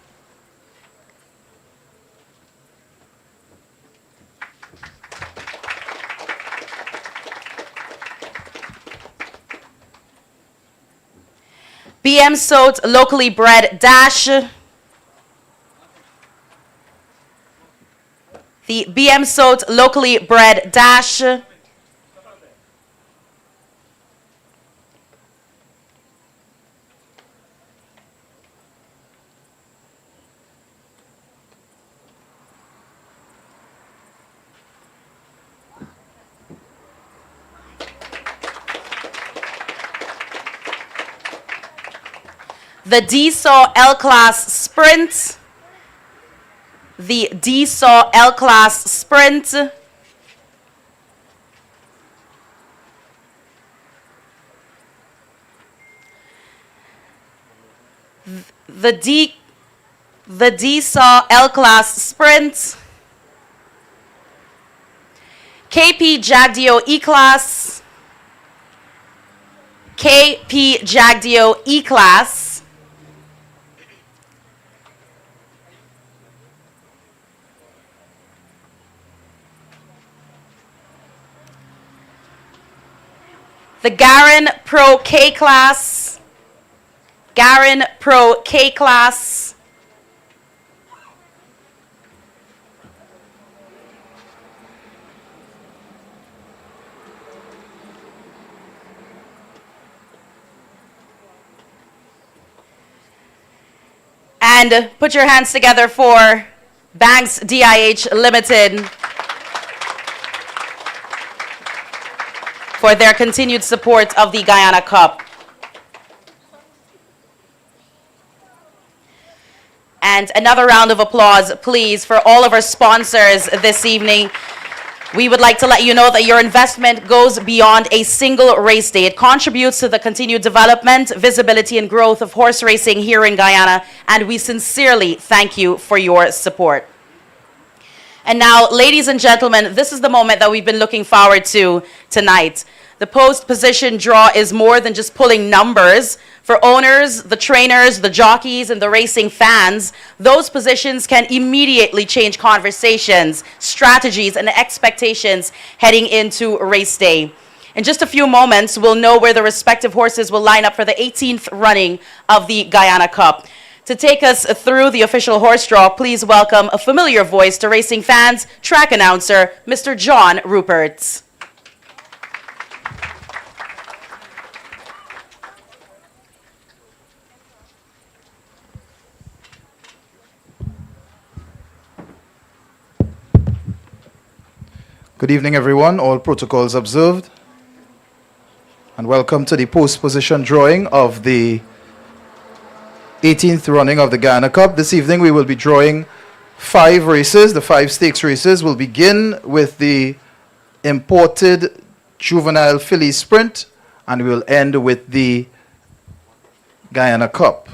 BM Sot Locally Bred Dash. The BM Sot Locally Bred Dash. The D-Saw L-Class Sprint. The D-Saw L-Class Sprint. The D-Saw L-Class Sprint. KP Jagdeo E-Class. KP Jagdeo E-Class. The Garin Pro K class. Garin Pro K class. And put your hands together for Banks DIH Limited. for their continued support of the Guyana Cup. And another round of applause, please, for all of our sponsors this evening. We would like to let you know that your investment goes beyond a single race day. It contributes to the continued development, visibility, and growth of horse racing here in Guyana, and we sincerely thank you for your support. And now, ladies and gentlemen, this is the moment that we've been looking forward to tonight. The post-position draw is more than just pulling numbers. For owners, the trainers, the jockeys, and the racing fans, those positions can immediately change conversations, strategies, and expectations heading into race day. In just a few moments, we'll know where the respective horses will line up for the 18th running of the Guyana Cup. To take us through the official horse draw, please welcome a familiar voice to racing fans, track announcer, Mr. John Ruperts. Good evening, everyone. All protocols observed. And welcome to the post-position drawing of the 18th running of the Guyana Cup. This evening we will be drawing 5 races. The 5 stakes races will begin with the imported juvenile filly sprint, and we will end with the Guyana Cup.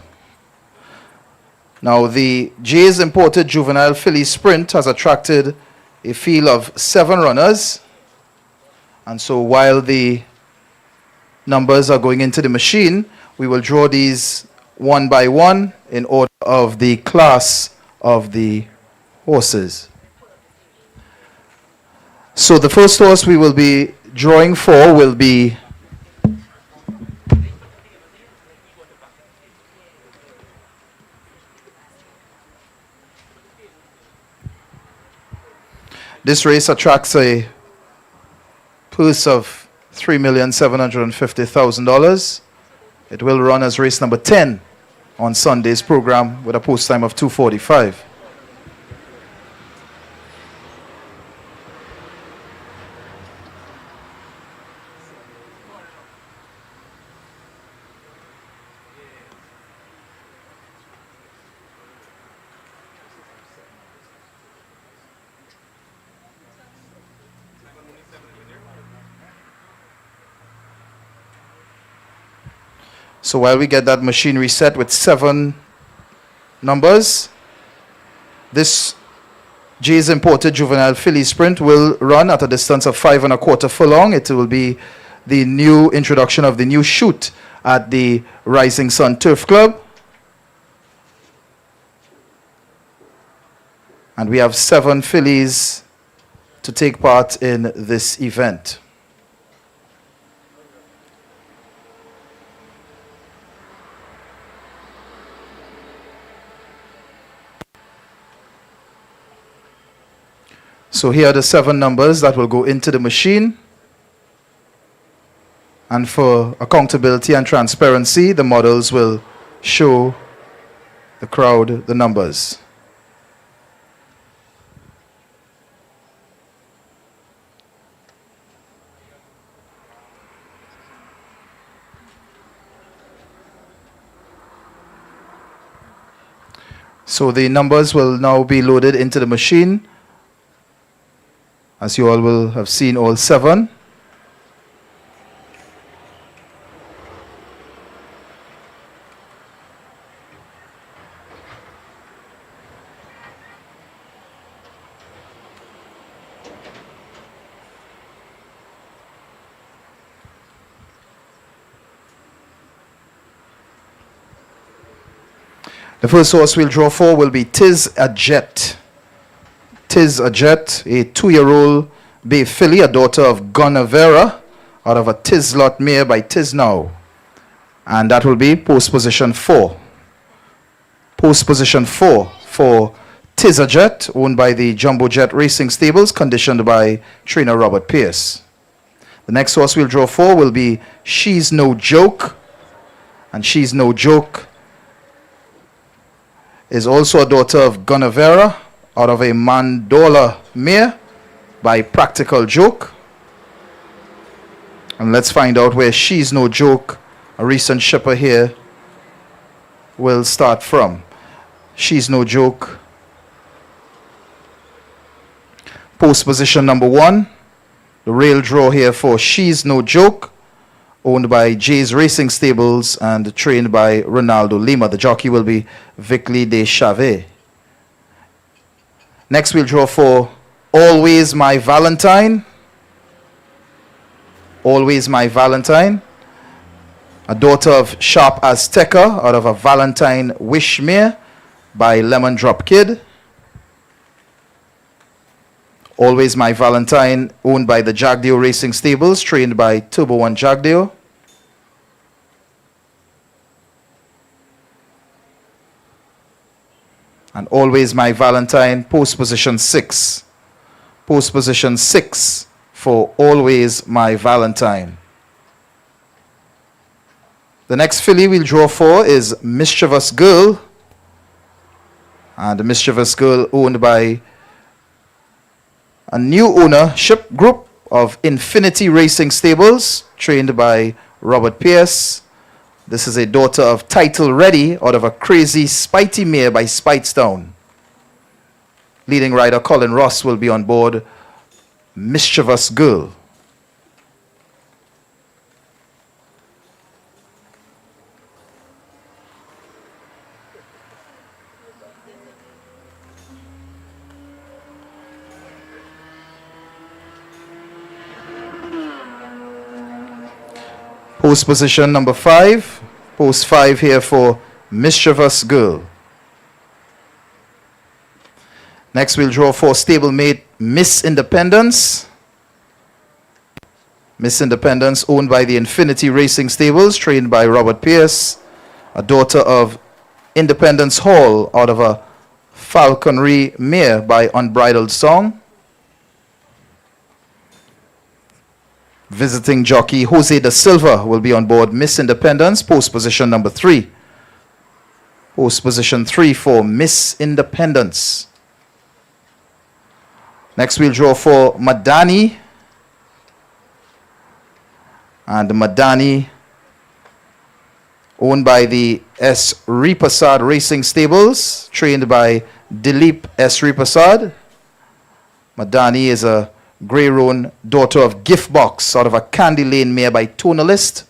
Now, the Jay's imported juvenile filly sprint has attracted a field of 7 runners, and so while the numbers are going into the machine, we will draw these one by one in order of the class of the horses. So the first horse we will be drawing for will be this race attracts a purse of $3,750,000. It will run as race number 10 on Sunday's program with a post time of 2:45. So while we get that machine reset with 7 numbers, this Jay's imported juvenile filly sprint will run at a distance of 5 1/4 furlong. It will be the new introduction of the new chute at the Rising Sun Turf Club. And we have 7 fillies to take part in this event. So here are the 7 numbers that will go into the machine. And for accountability and transparency, the models will show the crowd the numbers. So the numbers will now be loaded into the machine. As you all will have seen, all 7. The first horse we'll draw for will be Tis a Jet. Tis a Jet, a 2-year-old bay filly, a daughter of Guyana, out of a Tis lot mare by Tis Now. And that will be post position 4. Post position 4 for Tis a Jet, owned by the Jumbo Jet Racing Stables, conditioned by trainer Robert Pierce. The next horse we'll draw for will be She's No Joke. And She's No Joke is also a daughter of Guyana, out of a Mandola mare by Practical Joke. And let's find out where She's No Joke, a recent shipper here, will start from. She's No Joke. Post position number 1. The rail draw here for She's No Joke, owned by Jay's Racing Stables and trained by Ronaldo Lima. The jockey will be Vicli de Chavet. Next we'll draw for Always My Valentine. Always My Valentine. A daughter of Sharp Azteca out of a Valentine Wish mare by Lemon Drop Kid. Always My Valentine, owned by the Jagdeo Racing Stables, trained by Turbo One Jagdeo. And Always My Valentine, post position 6. Post position 6 for Always My Valentine. The next filly we'll draw for is Mischievous Girl. And the Mischievous Girl owned by a new ownership group of Infinity Racing Stables, trained by Robert Pierce. This is a daughter of Title Ready out of a Crazy Spitey mare by Spitestown. Leading rider Colin Ross will be on board Mischievous Girl. Post position number 5. Post 5 here for Mischievous Girl. Next we'll draw for stablemate Miss Independence. Miss Independence, owned by the Infinity Racing Stables, trained by Robert Pierce. A daughter of Independence Hall out of a Falconry mare by Unbridled Song. Visiting jockey Jose da Silva will be on board Miss Independence, post position number 3. Post position 3 for Miss Independence. Next we'll draw for Madani. And Madani, owned by the S. Ripasad Racing Stables, trained by Dilip S. Ripasad. Madani is a Grey Roan daughter of Gift Box out of a Candy Lane mare by Tonalist.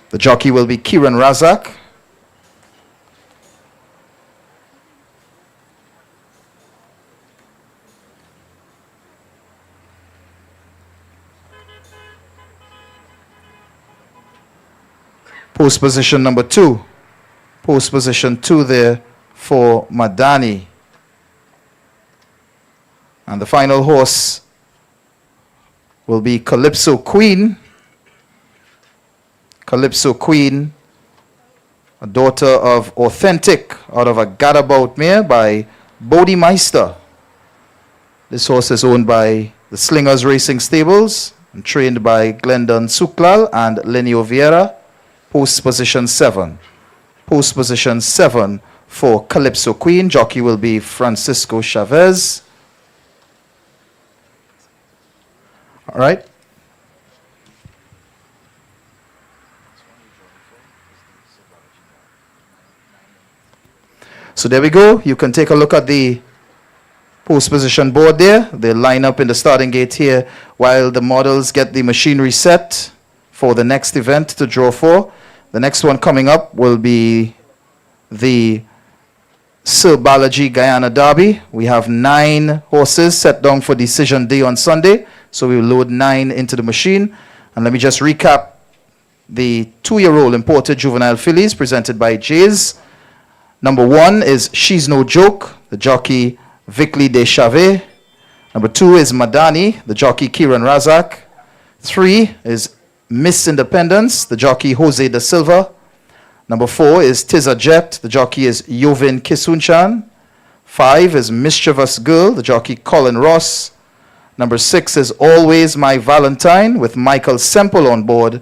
The jockey will be Kieran Razak. Post position number 2. Post position 2 there for Madani. And the final horse will be Calypso Queen. Calypso Queen, a daughter of Authentic out of a Gadabout mare by Bodymeister. This horse is owned by the Slingers Racing Stables and trained by Glendon Suklal and Lenny Vieira. Post position 7. Post position 7 for Calypso Queen. Jockey will be Francisco Chavez. All right. So there we go. You can take a look at the post position board there. They line up in the starting gate here while the models get the machinery set for the next event to draw for. The next one coming up will be the Sir Balaji Guyana Derby. We have 9 horses set down for decision day on Sunday. So we will load 9 into the machine. And let me just recap the 2-year-old imported juvenile fillies presented by Jays. Number 1 is She's No Joke, the jockey Vicli de Chavet. Number 2 is Madani, the jockey Kieran Razak. 3 is Miss Independence, the jockey Jose da Silva. Number 4 is Tiza Jet, the jockey is Yovin Kisunchan. 5 is Mischievous Girl, the jockey Colin Ross. Number 6 is Always My Valentine with Michael Semple on board.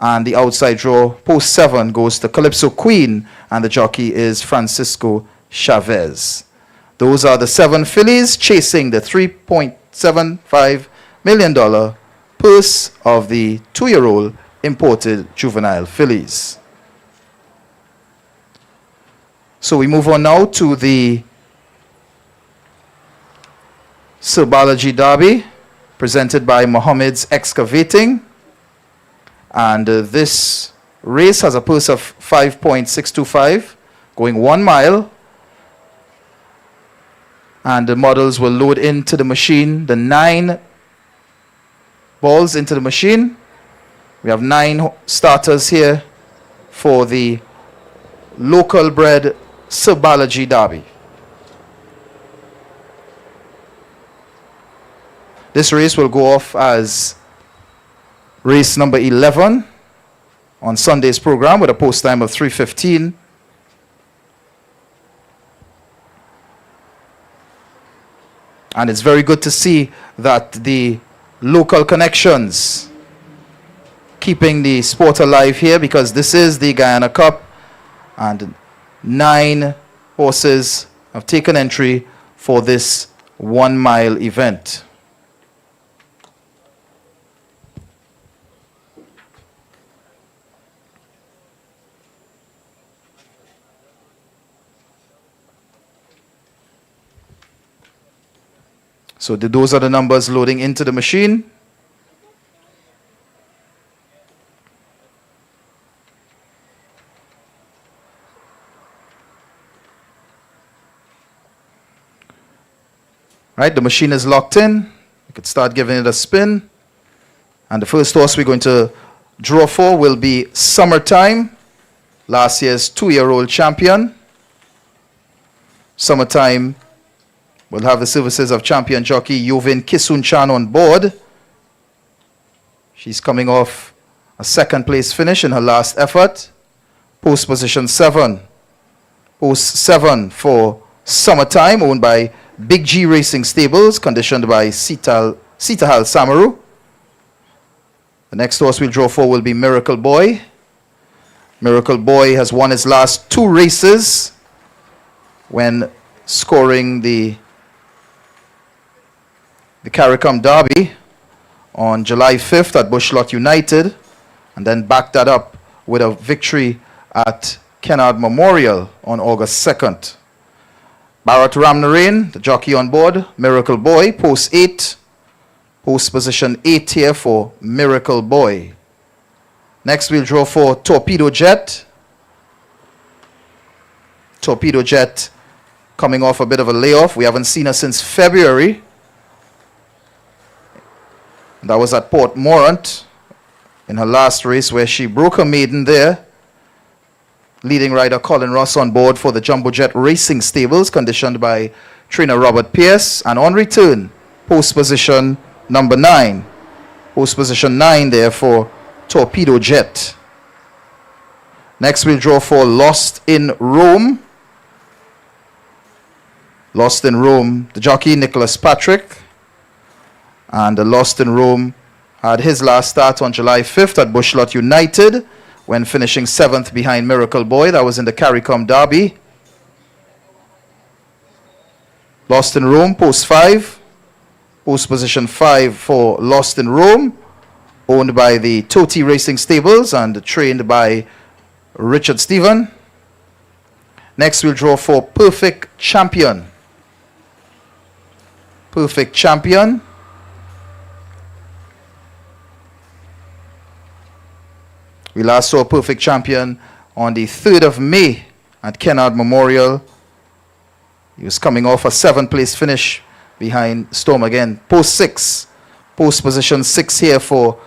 And the outside draw, post 7, goes to Calypso Queen, and the jockey is Francisco Chavez. Those are the 7 fillies chasing the $3.75 million purse of the 2-year-old imported juvenile fillies. So we move on now to the Sir Balaji Derby, presented by Mohammed's Excavating. And this race has a purse of 5.625, going 1 mile. And the models will load into the machine, the 9 balls into the machine. We have 9 starters here for the local bred Sir Balaji Derby. This race will go off as race number 11 on Sunday's program with a post time of 3:15. And it's very good to see that the local connections keeping the sport alive here, because this is the Guyana Cup and 9 horses have taken entry for this 1 mile event. So those are the numbers loading into the machine. Right, the machine is locked in. You could start giving it a spin. And the first horse we're going to draw for will be Summertime, last year's 2-year-old champion. Summertime will have the services of champion jockey Yovin Kisunchan on board. She's coming off a 2nd place finish in her last effort. Post position 7. Post 7 for Summertime, owned by Big G Racing Stables, conditioned by Sitahal Samaru. The next horse we'll draw for will be Miracle Boy. Miracle Boy has won his last 2 races when scoring the CARICOM Derby on July 5th at Bushlot United, and then backed that up with a victory at Kennard Memorial on August 2nd. Bharat Ramnarain, the jockey on board, Miracle Boy, post 8. Post position 8 here for Miracle Boy. Next we'll draw for Torpedo Jet. Torpedo Jet coming off a bit of a layoff. We haven't seen her since February. That was at Port Morant in her last race, where she broke her maiden there. Leading rider Colin Ross on board for the Jumbo Jet Racing Stables, conditioned by trainer Robert Pierce. And on return, post position number 9. Post position 9 there for Torpedo Jet. Next we'll draw for Lost in Rome. Lost in Rome, the jockey Nicholas Patrick. And the Lost in Rome had his last start on July 5th at Bushlot United, when finishing 7th behind Miracle Boy. That was in the CARICOM Derby. Lost in Rome, post 5. Post position 5 for Lost in Rome, owned by the Toti Racing Stables and trained by Richard Stephen. Next we'll draw for Perfect Champion. Perfect Champion. We last saw Perfect Champion on the 3rd of May at Kennard Memorial. He was coming off a 7th place finish behind Storm again. Post 6. Post position 6 here for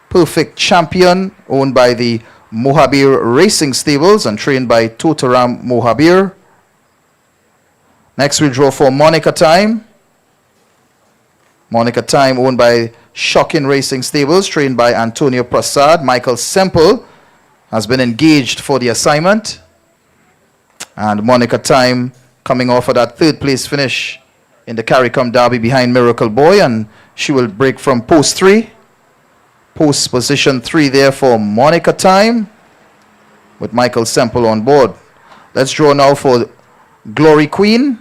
Perfect Champion, owned by the Mohabir Racing Stables and trained by Totaram Mohabir. Next we draw for Monica Time. Monica Time, owned by Shocking Racing Stables, trained by Antonio Prasad. Michael Semple has been engaged for the assignment. And Monica Time coming off of that 3rd place finish in the CARICOM Derby behind Miracle Boy, and she will break from post 3. Post position 3 there for Monica Time with Michael Semple on board. Let's draw now for Glory Queen.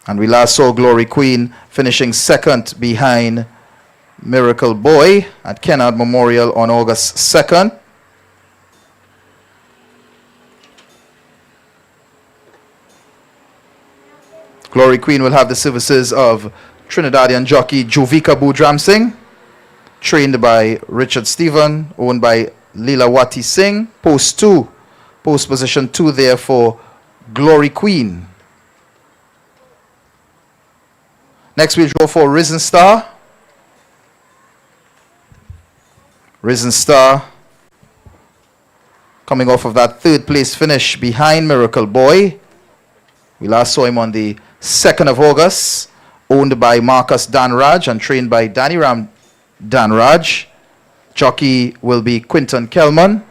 And we last saw Glory Queen finishing second behind Miracle Boy at Kennard Memorial on August 2nd. Glory Queen will have the services of Trinidadian jockey Jovika Budram trained by Richard Stephen, owned by Leelawati Singh. Post 2, post position 2 there for Glory Queen. Next we'll draw for Risen Star. Risen Star coming off of that third place finish behind Miracle Boy. We last saw him on the 2nd of August, owned by Marcus Danraj and trained by Danny Ram Danraj. Jockey will be Quinton Kelman.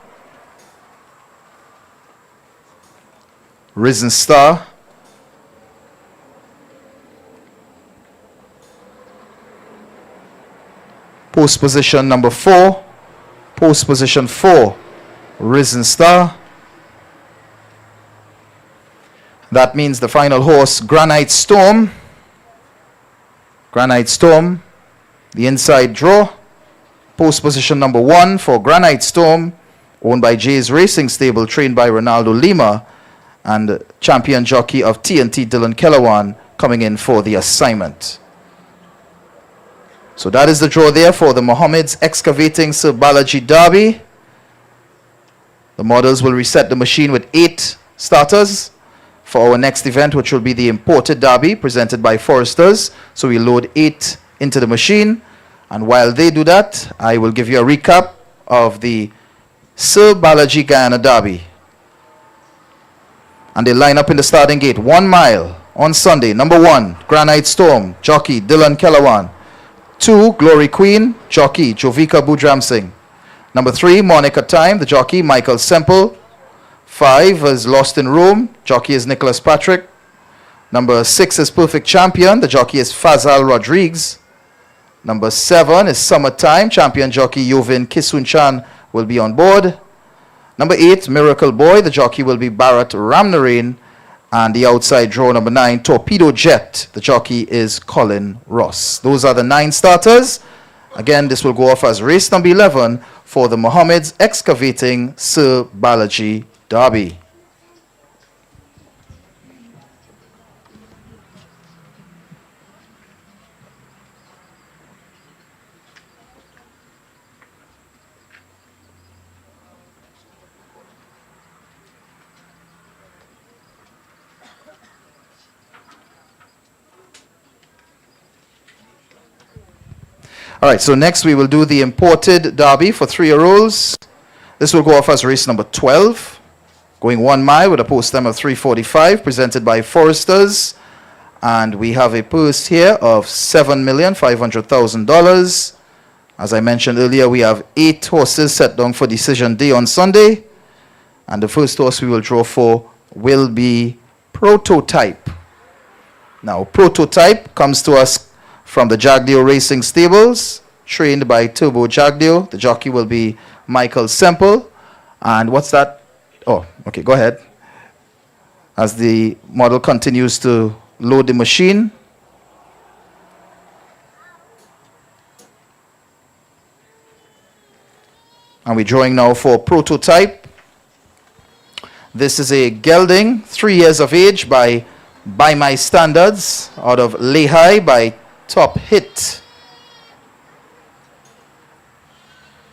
Risen Star. Post position number 4. Post position 4. Risen Star. That means the final horse, Granite Storm. Granite Storm, the inside draw. Post position number 1 for Granite Storm, owned by Jay's Racing Stable, trained by Ronaldo Lima, and champion jockey of TNT, Dylan Kellerwan, coming in for the assignment. So that is the draw there for the Mohammed's Excavating Sir Balaji Derby. The models will reset the machine with 8 starters for our next event, which will be the Imported Derby presented by Foresters. So we load 8 into the machine, and while they do that, I will give you a recap of the Sir Balaji Guyana Derby. And they line up in the starting gate. 1 mile on Sunday. Number 1, Granite Storm, jockey Dylan Kellerwan. 2, Glory Queen, jockey Jovika Budram. Number 3, Monica Time, the jockey Michael Semple. 5 is Lost in Rome, jockey is Nicholas Patrick. Number 6 is Perfect Champion, the jockey is Fazal Rodriguez. Number 7 is Summertime, champion jockey Yovin Kisunchan will be on board. Number 8, Miracle Boy, the jockey will be Bharat Ramnarine. And the outside draw, number 9, Torpedo Jet, the jockey is Colin Ross. Those are the 9 starters. Again, this will go off as race number 11 for the Mohammed's Excavating Sir Balaji Derby. All right, so next we will do the Imported Derby for 3-year-olds. This will go off as race number 12, going 1 mile with a post time of 3:45, presented by Foresters. And we have a purse here of $7,500,000. As I mentioned earlier, we have 8 horses set down for decision day on Sunday. And the first horse we will draw for will be Prototype. Now, Prototype comes to us from the Jagdeo Racing Stables, trained by Turbo Jagdeo. The jockey will be Michael Semple. And what's that? Oh, okay, go ahead. As the model continues to load the machine. And we're drawing now for Prototype. This is a gelding, 3 years of age, by My Standards, out of Lehigh by Top Hit.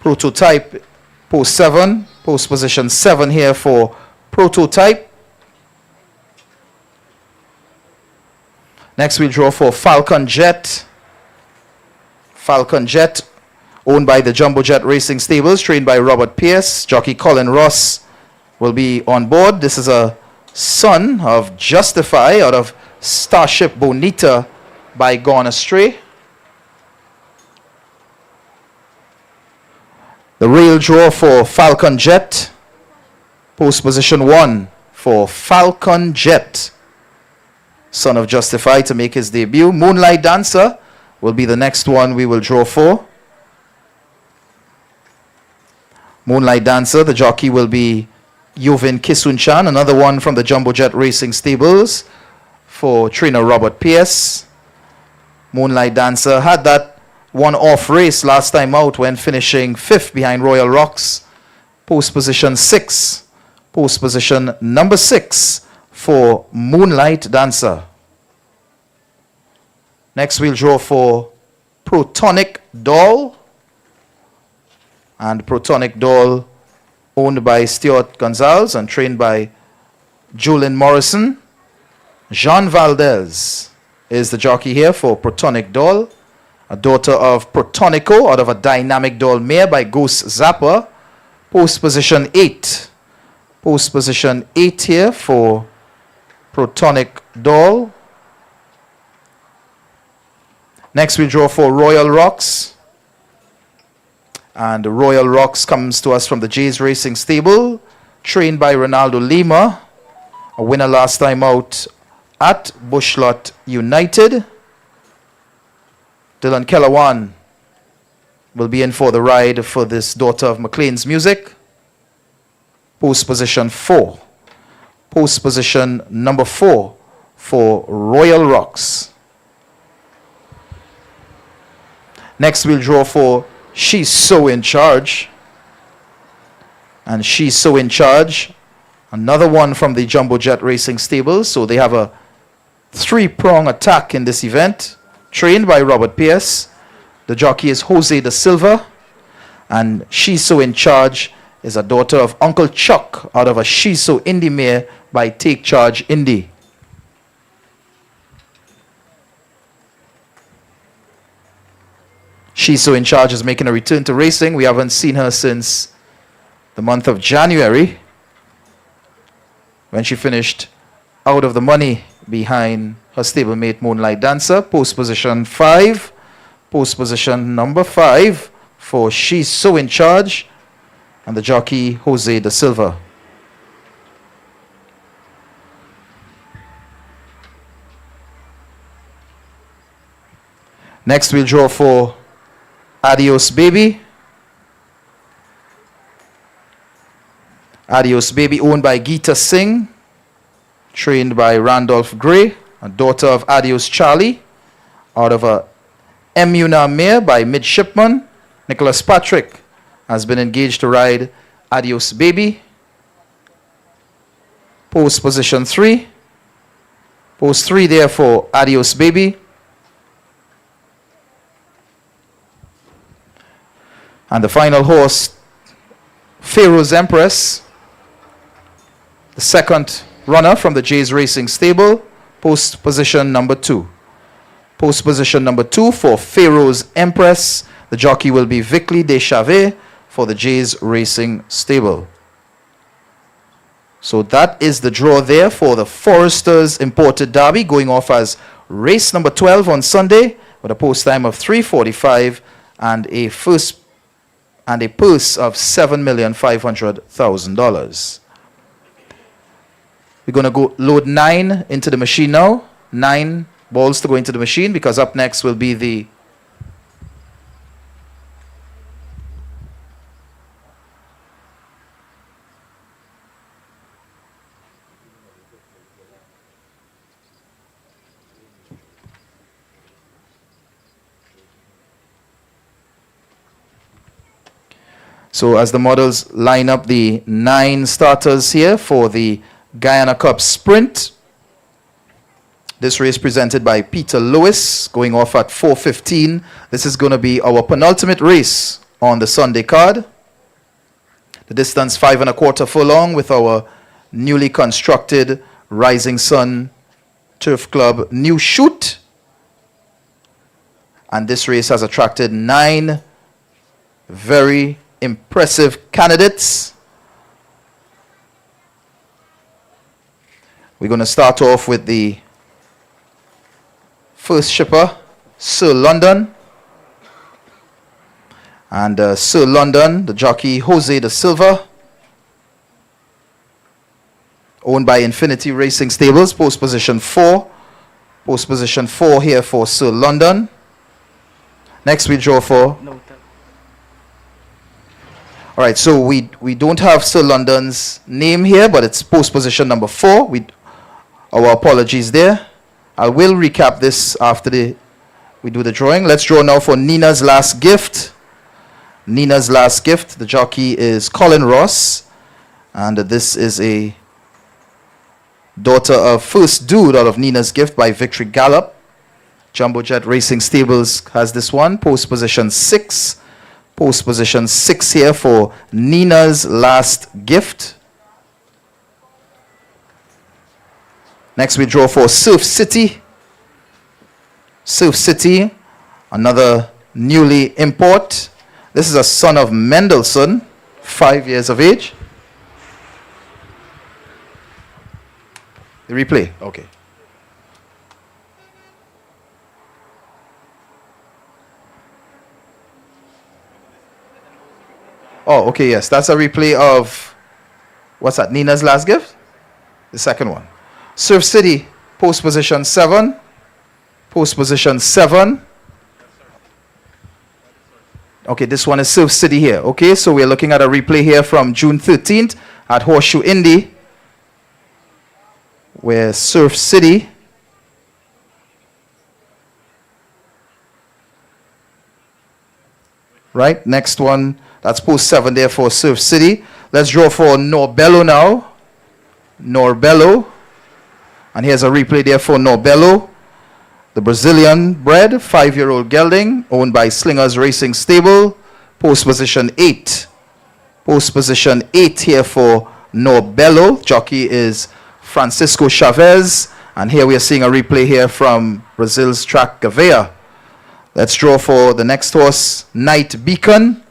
Prototype, post 7, post position 7 here for Prototype. Next we'll draw for Falcon Jet. Falcon Jet, owned by the Jumbo Jet Racing Stables, trained by Robert Pierce. Jockey Colin Ross will be on board. This is a son of Justify out of Starship Bonita by Gone Astray. The rail draw for Falcon Jet. Post position 1 for Falcon Jet, son of Justify, to make his debut. Moonlight Dancer will be the next one we will draw for. Moonlight Dancer, the jockey will be Yovin Kisunchan, another one from the Jumbo Jet Racing Stables. for trainer Robert Pierce. Moonlight Dancer had that one-off race last time out when finishing 5th behind Royal Rocks. Post position 6. Post position number 6 for Moonlight Dancer. Next we'll draw for Protonic Doll. And Protonic Doll owned by Stuart Gonzalez and trained by Julian Morrison. Jean Valdez is the jockey here for Protonic Doll, a daughter of Protonico out of a Dynamic Doll mare by Goose Zappa. Post position 8. Post position 8 here for Protonic Doll. Next we draw for Royal Rocks. And Royal Rocks comes to us from the Jays Racing Stable, trained by Ronaldo Lima, a winner last time out at Bushlot United. Dylan Kellawan will be in for the ride for this daughter of McLean's Music. Post position 4. Post position number 4 for Royal Rocks. Next we'll draw for She's So In Charge. And She's So In Charge, another one from the Jumbo Jet Racing Stable. So they have a 3-prong attack in this event, trained by Robert Pierce. The jockey is Jose da Silva. And She's So In Charge is a daughter of Uncle Chuck out of a She's So Indy mare by Take Charge Indy. She's So In Charge is making a return to racing. We haven't seen her since the month of January, when she finished out of the money behind her stablemate Moonlight Dancer. Post position 5. Post position number 5 for She's So In Charge and the jockey Jose da Silva. Next we'll draw for Adios Baby. Adios Baby owned by Geeta Singh, trained by Randolph Gray, a daughter of Adios Charlie, out of a Emuna mare by Midshipman. Nicholas Patrick has been engaged to ride Adios Baby. Post position 3. Post 3 there for Adios Baby. And the final horse, Pharaoh's Empress, the second runner from the Jays Racing Stable, post position number 2. Post position number 2 for Pharaoh's Empress. The jockey will be Vickley Deschavets for the Jays Racing Stable. So that is the draw there for the Foresters Imported Derby, going off as race number 12 on Sunday with a post time of 3:45 and a purse of $7,500,000. We're going to go load 9 into the machine now. 9 balls to go into the machine, because up next will be the So as the models line up the 9 starters here for the Guyana Cup Sprint, this race presented by Peter Lewis, going off at 4:15. This is going to be our penultimate race on the Sunday card. The distance 5 1/4 furlong with our newly constructed Rising Sun Turf Club new chute. And this race has attracted 9 very impressive candidates. We're going to start off with the first shipper, Sir London. And Sir London, the jockey Jose da Silva, owned by Infinity Racing Stables, post position 4. Post position 4 here for Sir London. Next we draw for... All right, so we don't have Sir London's name here, but it's post position number 4. Our apologies there. I will recap this after we do the drawing. Let's draw now for Nina's last gift. Nina's last gift. The jockey is Colin Ross. And this is a daughter of First Dude out of Nina's gift by Victory Gallop. Jumbo Jet Racing Stables has this one. Post position 6. Post position 6 here for Nina's last gift. Next we draw for Surf City. Surf City, another newly import. This is a son of Mendelssohn, 5 years of age. The replay, okay. Oh, okay, yes, that's a replay of, what's that, Nina's last gift? The second one. Surf City, post position 7. Post position 7. Okay, this one is Surf City here. Okay, so we're looking at a replay here from June 13th at Horseshoe Indy, where Surf City right, next one, that's post 7 there for Surf City. Let's draw for Norbello now. Norbello. And here's a replay there for Norbello. The Brazilian bred 5-year-old gelding owned by Slingers Racing Stable. Post position 8. Post position 8 here for Norbello. Jockey is Francisco Chavez. And here we are seeing a replay here from Brazil's track Gavea. Let's draw for the next horse, Night Beacon.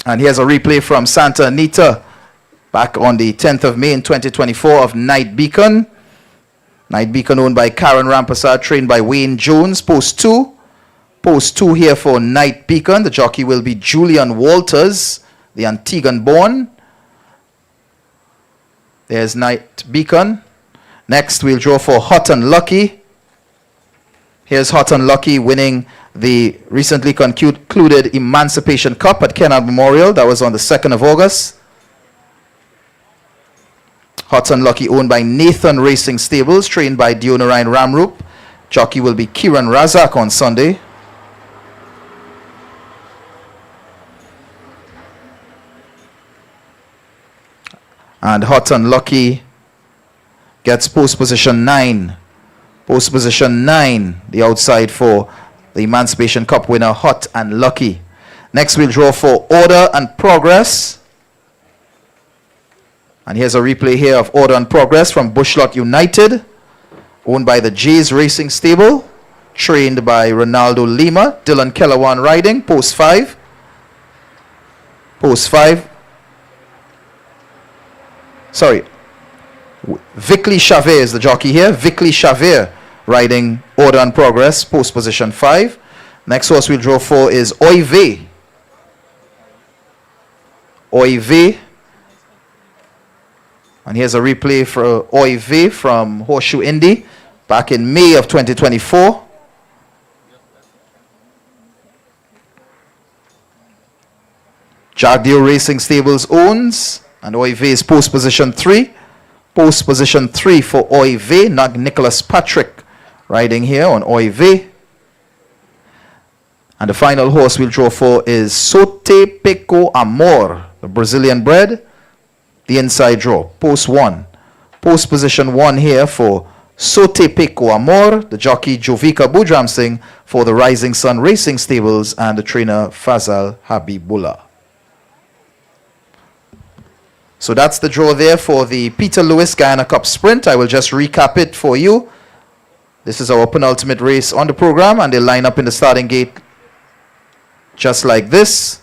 And here's a replay from Santa Anita back on the 10th of May in 2024 of Night Beacon. Night Beacon owned by Karen Rampasar, trained by Wayne Jones. Post 2. Post 2 here for Night Beacon. The jockey will be Julian Walters, the Antiguan born. There's Night Beacon. Next we'll draw for Hot and Lucky. Here's Hot and Lucky winning the recently concluded Emancipation Cup at Kennard Memorial. That was on the 2nd of August. Hot and Lucky owned by Nathan Racing Stables, trained by Dionarine Ramroop. Jockey will be Kieran Razak on Sunday. And Hot and Lucky gets post position 9. Post position 9, the outside for the Emancipation Cup winner, Hot and Lucky. Next we'll draw for Order and Progress. And here's a replay here of Order and Progress from Bushlot United, owned by the Jays Racing Stable, trained by Ronaldo Lima. Dylan Kellerwan riding, post 5. Post 5. Sorry. Vickley Chavez, the jockey here. Vickley Chavez riding Order and Progress, post position 5. Next horse we'll draw for is Oive. Oive. And here's a replay for Oive from Horseshoe Indy back in May of 2024. Jagdeo Racing Stables owns, and Oive is post position 3. Post position 3 for Oive. Nicholas Patrick riding here on Oive. And the final horse we'll draw for is Sote Peco Amor, the Brazilian bred. The inside draw, post 1. Post position 1 here for Sote Peco Amor, the jockey Jovika Budram Singh for the Rising Sun Racing Stables, and the trainer Fazal Habibullah. So that's the draw there for the Peter Lewis Guyana Cup Sprint. I will just recap it for you. This is our penultimate race on the program, and they line up in the starting gate just like this.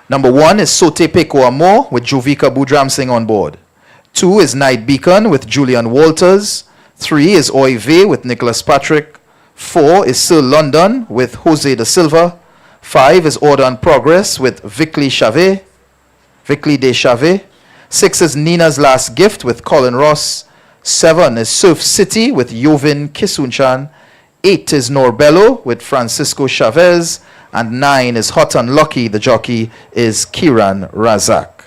Number 1 is Sote Peco Amor with Jovika Budram Singh on board. 2 is Night Beacon with Julian Walters. 3 is Oive with Nicholas Patrick. 4 is Sir London with Jose da Silva. 5 is Order and Progress with Vickley de Chavez. 6 is Nina's Last Gift with Colin Ross. 7 is Surf City with Yovin Kisunchan. 8 is Norbello with Francisco Chavez. And 9 is Hot and Lucky. The jockey is Kieran Razak.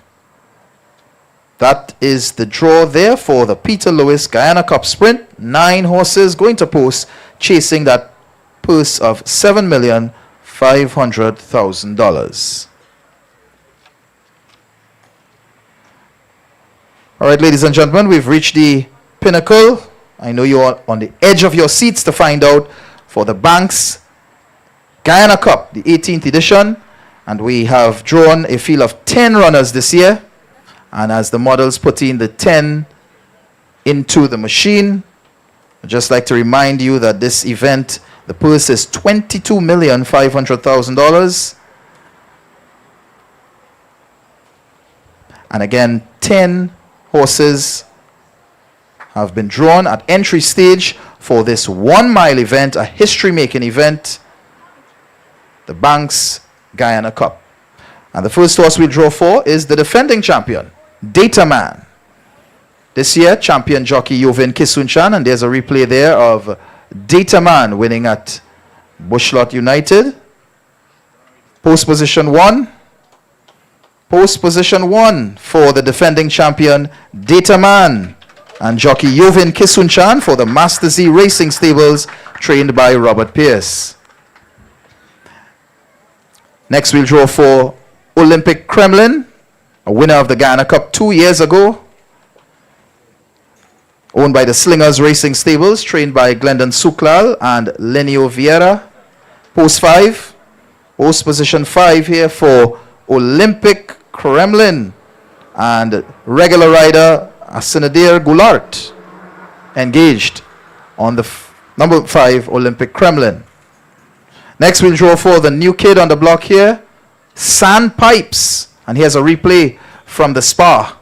That is the draw there for the Peter Lewis Guyana Cup Sprint. 9 horses going to post, chasing that purse of $7,500,000. All right, ladies and gentlemen, we've reached the pinnacle. I know you are on the edge of your seats to find out for the Banks Guyana Cup, the 18th edition. And we have drawn a field of 10 runners this year. And as the models put in the 10 into the machine, I'd just like to remind you that this event, the purse is $22,500,000. And again, 10 horses have been drawn at entry stage for this 1 mile event, a history-making event, the Banks Guyana Cup. And the first horse we'll draw for is the defending champion, Data Man. This year, champion jockey Yovin Kisunchan, and there's a replay there of Data Man winning at Bushlot United. Post position 1. Post position 1 for the defending champion, Data Man, and jockey Yovin Kisunchan for the Master Z Racing Stables, trained by Robert Pierce. Next, we'll draw for Olympic Kremlin, a winner of the Guyana Cup 2 years ago, owned by the Slingers Racing Stables, trained by Glendon Suklal and Lenio Vieira. Post 5. Post position 5 here for Olympic Kremlin, and regular rider Asinadir Goulart engaged on the number 5 Olympic Kremlin. Next, we'll draw for the new kid on the block here, Sandpipes. And here's a replay from the Spa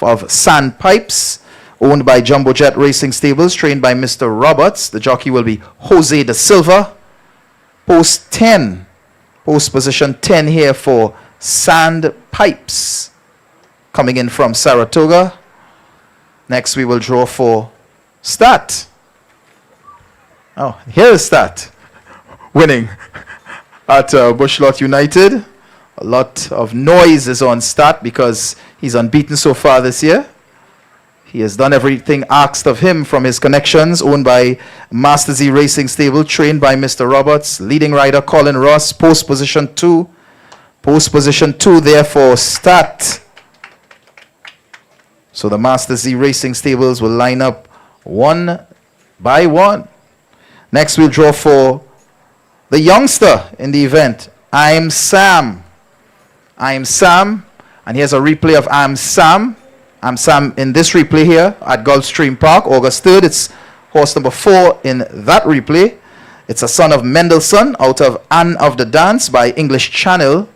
of Sandpipes, owned by Jumbo Jet Racing Stables, trained by Mr. Roberts. The jockey will be Jose da Silva. Post 10. Post position 10 here for Sandpipes, coming in from Saratoga. Next, we will draw for Stat. Oh, here is Stat, winning at Bushlot United. A lot of noise is on Stat because he's unbeaten so far this year. He has done everything asked of him from his connections, owned by Master Z Racing Stable, trained by Mr. Roberts. Leading rider Colin Ross, post position 2. Post position 2 there for Stat. So the Master Z Racing Stables will line up 1 by 1. Next, we'll draw for the youngster in the event, I'm Sam. I'm Sam. And here's a replay of I'm Sam. I'm Sam in this replay here at Gulfstream Park, August 3rd. It's horse number 4 in that replay. It's a son of Mendelssohn out of Anne of the Dance by English Channel.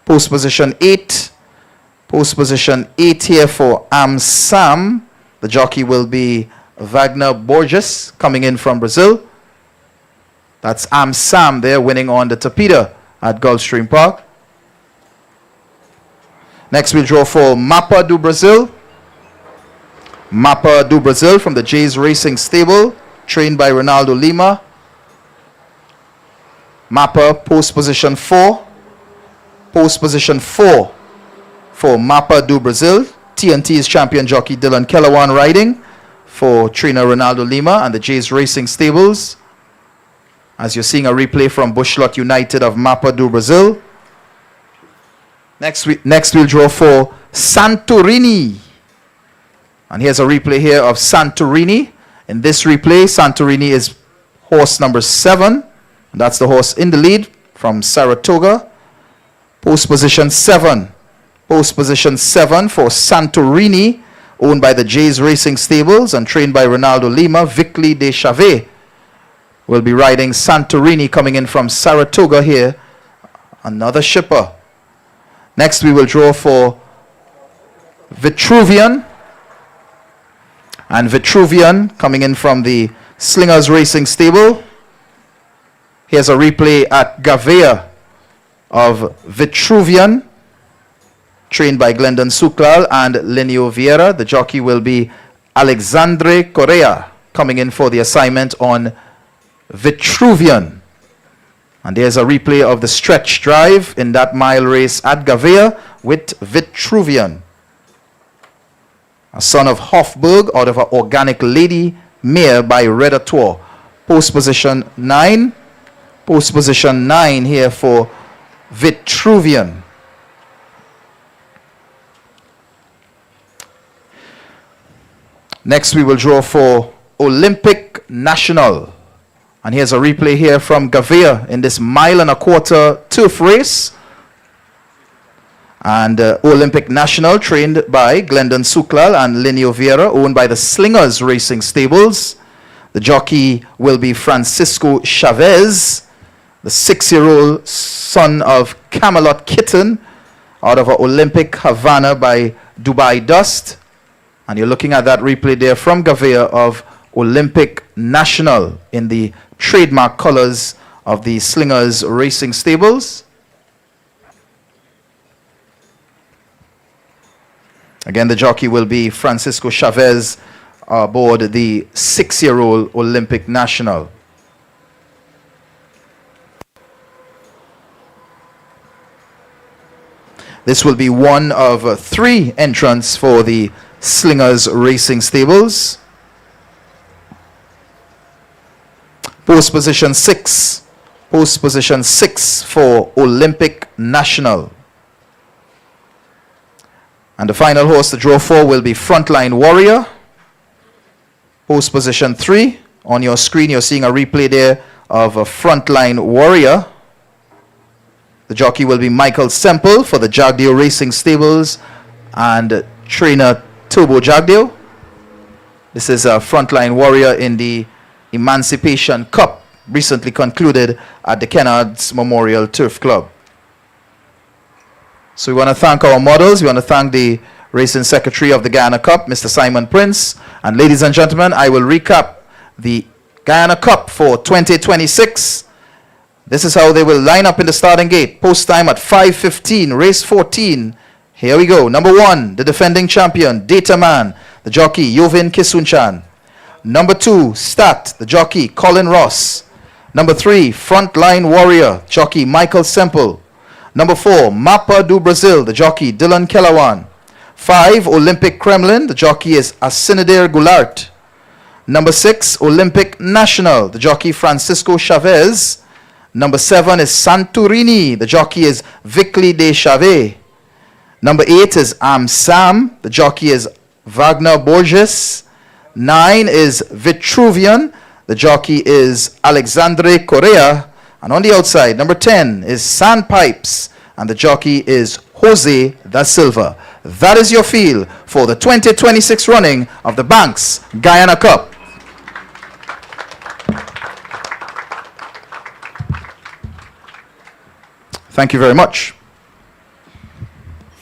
Post position 8. Post position 8 here for Am Sam. The jockey will be Wagner Borges, coming in from Brazil. That's Am Sam there, winning on the Tapita at Gulfstream Park. Next, we'll draw for Mapa do Brasil. Mapa do Brasil from the Jays Racing Stable, trained by Ronaldo Lima. Mapa, post position 4. Post position 4 for Mapa do Brasil. TNT's champion jockey Dylan Kellerwan riding for trainer Ronaldo Lima and the Jays Racing Stables. As you're seeing a replay from Bushlot United of Mapa do Brasil. Next we'll draw for Santorini. And here's a replay here of Santorini. In this replay, Santorini is horse number 7. And that's the horse in the lead from Saratoga. Post position 7. Post position 7 for Santorini, owned by the Jays Racing Stables and trained by Ronaldo Lima. Vicli de Chavez will be riding Santorini, coming in from Saratoga here. Another shipper. Next, we will draw for Vitruvian. And Vitruvian, coming in from the Slingers Racing Stable. Here's a replay at Gavea of Vitruvian, trained by Glendon Suklal and Lenio Vieira. The jockey will be Alexandre Correa, coming in for the assignment on Vitruvian. And there's a replay of the stretch drive in that mile race at Gavea with Vitruvian. a son of Hofburg out of an organic lady mare by Redditor. Post position 9. Post position 9 here for Vitruvian. Next we will draw for Olympic National. And here's a replay here from Gavea in this 1.25 mile turf race. And Olympic National, trained by Glendon Suklal and Linio Vieira, owned by the Slingers Racing Stables. The jockey will be Francisco Chavez, the 6-year-old son of Camelot Kitten, out of Olympic Havana by Dubai Dust. And you're looking at that replay there from Gavea of Olympic National in the trademark colors of the Slingers Racing Stables. Again, the jockey will be Francisco Chavez aboard the 6-year-old Olympic National. This will be one of 3 entrants for the Slingers Racing Stables. Post position 6. Post position 6 for Olympic National. And the final horse to draw for will be Frontline Warrior. Post position 3. On your screen, you're seeing a replay there of a Frontline Warrior. The jockey will be Michael Semple for the Jagdeo Racing Stables and trainer Turbo Jagdeo. This is a Frontline Warrior in the Emancipation Cup, recently concluded at the Kennards Memorial Turf Club. So we want to thank our models. We want to thank the Racing Secretary of the Guyana Cup, Mr. Simon Prince. And ladies and gentlemen, I will recap the Guyana Cup for 2026. This is how they will line up in the starting gate. Post time at 5:15, race 14. Here we go. Number 1, the defending champion, Data Man, the jockey, Yovin Kisunchan. Number 2, Stat, the jockey, Colin Ross. Number 3, Frontline Warrior, jockey, Michael Semple. Number 4, Mapa do Brazil, the jockey, Dylan Kelawan. 5, Olympic Kremlin, the jockey is Asinadir Goulart. Number 6, Olympic National, the jockey, Francisco Chavez. Number 7 is Santorini, the jockey is Vicli de Chavez. Number 8 is Sam, the jockey is Wagner Borges. 9 is Vitruvian, the jockey is Alexandre Correa. And on the outside, number 10 is Sandpipes, and the jockey is Jose da Silva. That is your field for the 2026 running of the Banks Guyana Cup. Thank you very much.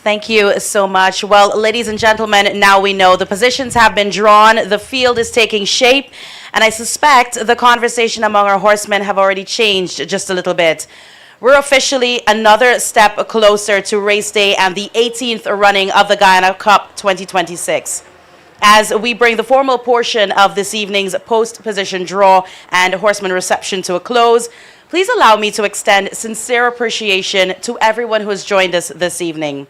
Thank you so much. Well, ladies and gentlemen, now we know the positions have been drawn, the field is taking shape, and I suspect the conversation among our horsemen have already changed just a little bit. We're officially another step closer to race day and the 18th running of the Guyana Cup 2026. As we bring the formal portion of this evening's post-position draw and horseman reception to a close, please allow me to extend sincere appreciation to everyone who has joined us this evening.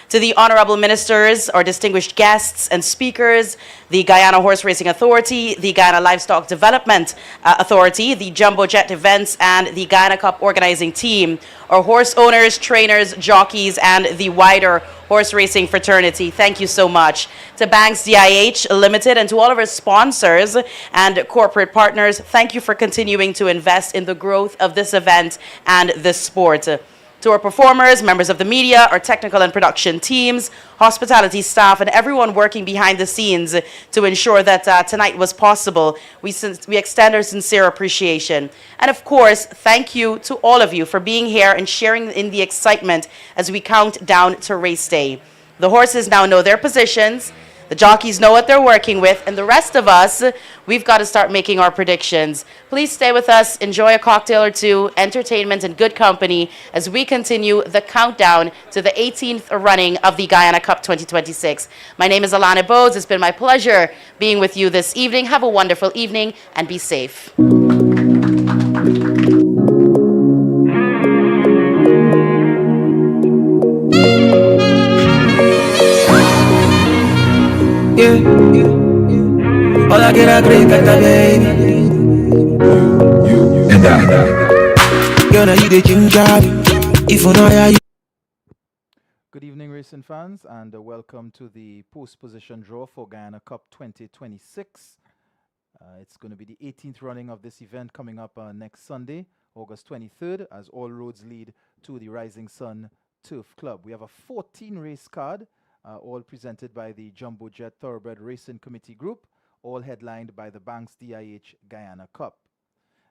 To the honorable ministers, our distinguished guests and speakers, the Guyana Horse Racing Authority, the Guyana Livestock Development Authority, the Jumbo Jet Events, and the Guyana Cup organizing team, our horse owners, trainers, jockeys, and the wider horse racing fraternity, thank you so much. To Banks DIH Limited and to all of our sponsors and corporate partners, thank you for continuing to invest in the growth of this event and this sport. To our performers, members of the media, our technical and production teams, hospitality staff, and everyone working behind the scenes to ensure that tonight was possible, we extend our sincere appreciation. And of course, thank you to all of you for being here and sharing in the excitement as we count down to race day. The horses now know their positions, the jockeys know what they're working with, and the rest of us, we've got to start making our predictions. Please stay with us, enjoy a cocktail or two, entertainment and good company as we continue the countdown to the 18th running of the Guyana Cup 2026. My name is Alana Bowes. It's been my pleasure being with you this evening. Have a wonderful evening and be safe. Yeah. la que la cree canta baby. And girl, now you the ginger. If you know ya, Good evening, racing fans, and welcome to the post-position draw for Guyana Cup 2026. It's going to be the 18th running of this event coming up next Sunday, August 23rd, as all roads lead to the Rising Sun Turf Club. We have a 14-race card, all presented by the Jumbo Jet Thoroughbred Racing Committee Group, all headlined by the Banks DIH Guyana Cup.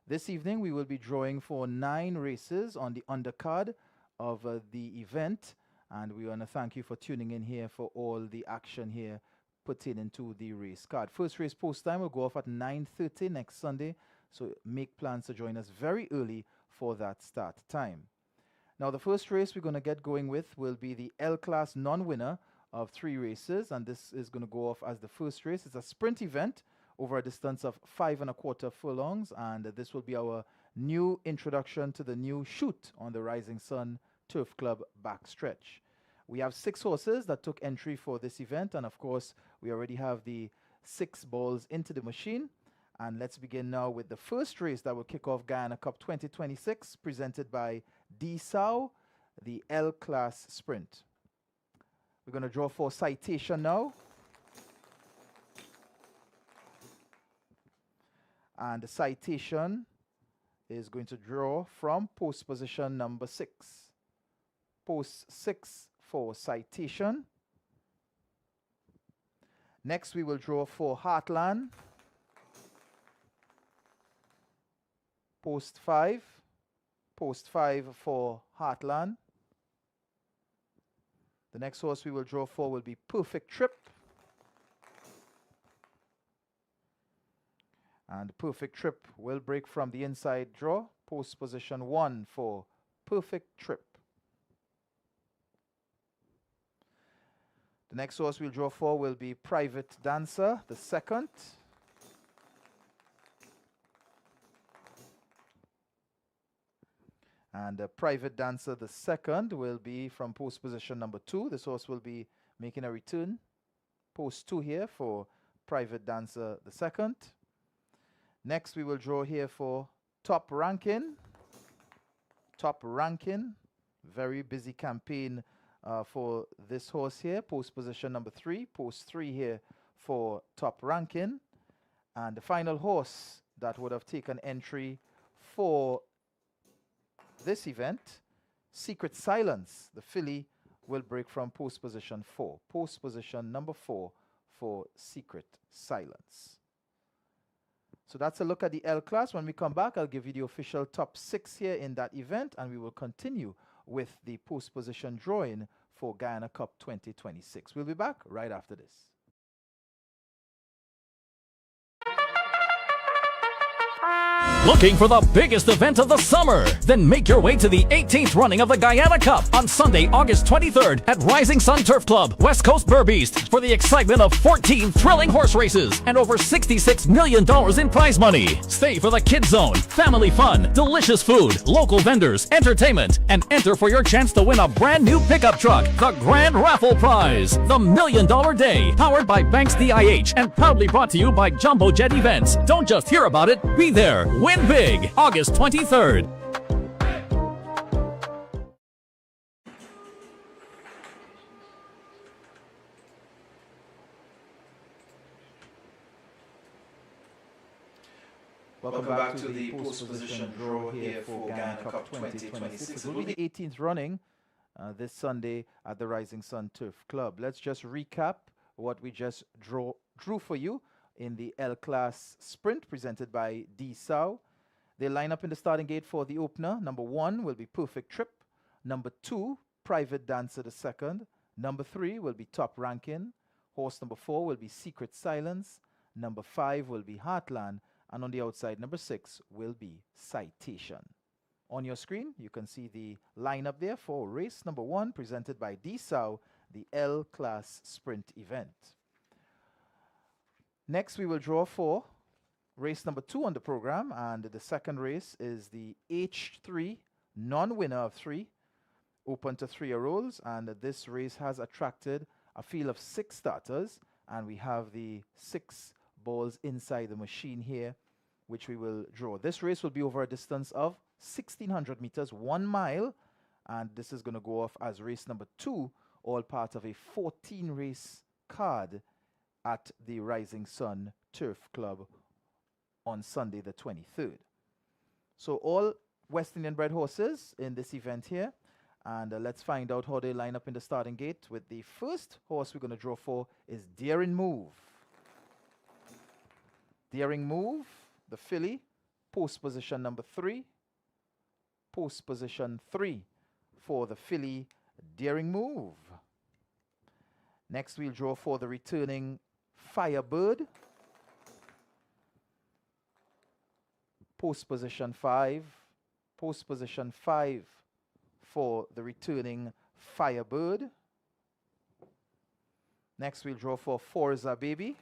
This evening, we will be drawing for 9 races on the undercard of the event. And we want to thank you for tuning in here for all the action here pertaining to the race card. First race post time will go off at 9:30 next Sunday, so make plans to join us very early for that start time. Now, the first race we're going to get going with will be the L-Class non-winner of 3 races, and this is going to go off as the first race. It's a sprint event over a distance of 5 1/4 furlongs, and this will be our new introduction to the new chute on the Rising Sun Turf Club backstretch. We have 6 horses that took entry for this event, and of course, we already have the 6 balls into the machine. And let's begin now with the first race that will kick off Guyana Cup 2026, presented by DSAW, the L-Class Sprint. We're going to draw for citation now. And the citation is going to draw from post position number 6. Post 6 for citation. Next, we will draw for Heartland. Post 5. Post 5 for Heartland. The next horse we will draw for will be Perfect Trip. And Perfect Trip will break from the inside draw. Post position 1 for Perfect Trip. The next horse we'll draw for will be Private Dancer, the second. And Private Dancer, the second, will be from post position number 2. This horse will be making a return. Post 2 here for Private Dancer, the second. Next, we will draw here for Top Ranking. Top Ranking, very busy campaign for this horse here. Post position number 3. Post 3 here for Top Ranking. And the final horse that would have taken entry for this event, Secret Silence, the filly, will break from post position 4. Post position number 4 for Secret Silence. So that's a look at the L class. When we come back, I'll give you the official top 6 here in that event, and we will continue with the post position drawing for Guyana Cup 2026. We'll be back right after this. Looking for the biggest event of the summer? Then make your way to the 18th running of the Guyana Cup on Sunday, August 23rd at Rising Sun Turf Club, West Coast Burbeast, for the excitement of 14 thrilling horse races and over $66 million in prize money. Stay for the Kids Zone, family fun, delicious food, local vendors, entertainment, and enter for your chance to win a brand new pickup truck, the Grand Raffle Prize, the $1 Million Day, powered by Banks DIH and proudly brought to you by Jumbo Jet Events. Don't just hear about it, be there. Win big, August 23rd. Welcome back to the post-position draw here for Guyana Cup 2026. It will be the 18th running this Sunday at the Rising Sun Turf Club. Let's just recap what we just drew for you in the L-Class Sprint presented by DSAW. They line up in the starting gate for the opener. Number 1 will be Perfect Trip. Number 2, Private Dancer the second. Number 3 will be Top Ranking. Horse number 4 will be Secret Silence. Number 5 will be Heartland. And on the outside, number 6 will be Citation. On your screen, you can see the lineup there for race number 1 presented by DSAW, the L-Class Sprint event. Next, we will draw for race number 2 on the program, and the second race is the H3 non-winner of 3, open to 3-year-olds, and this race has attracted a field of 6 starters, and we have the 6 balls inside the machine here, which we will draw. This race will be over a distance of 1,600 meters, 1 mile, and this is going to go off as race number 2, all part of a 14-race card at the Rising Sun Turf Club on Sunday the 23rd. So all West Indian bred horses in this event here, and let's find out how they line up in the starting gate. With the first horse we're going to draw for is Daring Move. Daring Move, the filly, post position number 3. Post position 3 for the filly, Daring Move. Next we'll draw for the returning Firebird. Post position 5. Post position 5 for the returning Firebird. Next we'll draw for Forza Baby.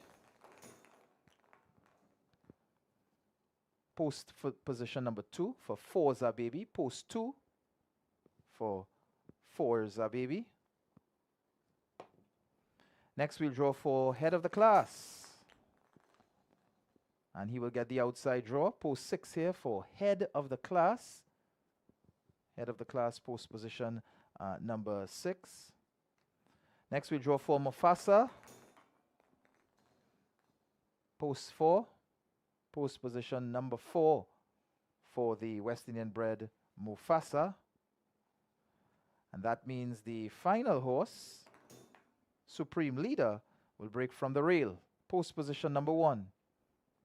Post position number 2 for Forza Baby. Post 2 for Forza Baby. Next we'll draw for Head of the Class. And he will get the outside draw. Post 6 here for Head of the Class. Head of the Class, post position number 6. Next we draw for Mufasa. Post 4. Post position number 4 for the West Indian bred Mufasa. And that means the final horse, Supreme Leader, will break from the rail. Post position number 1.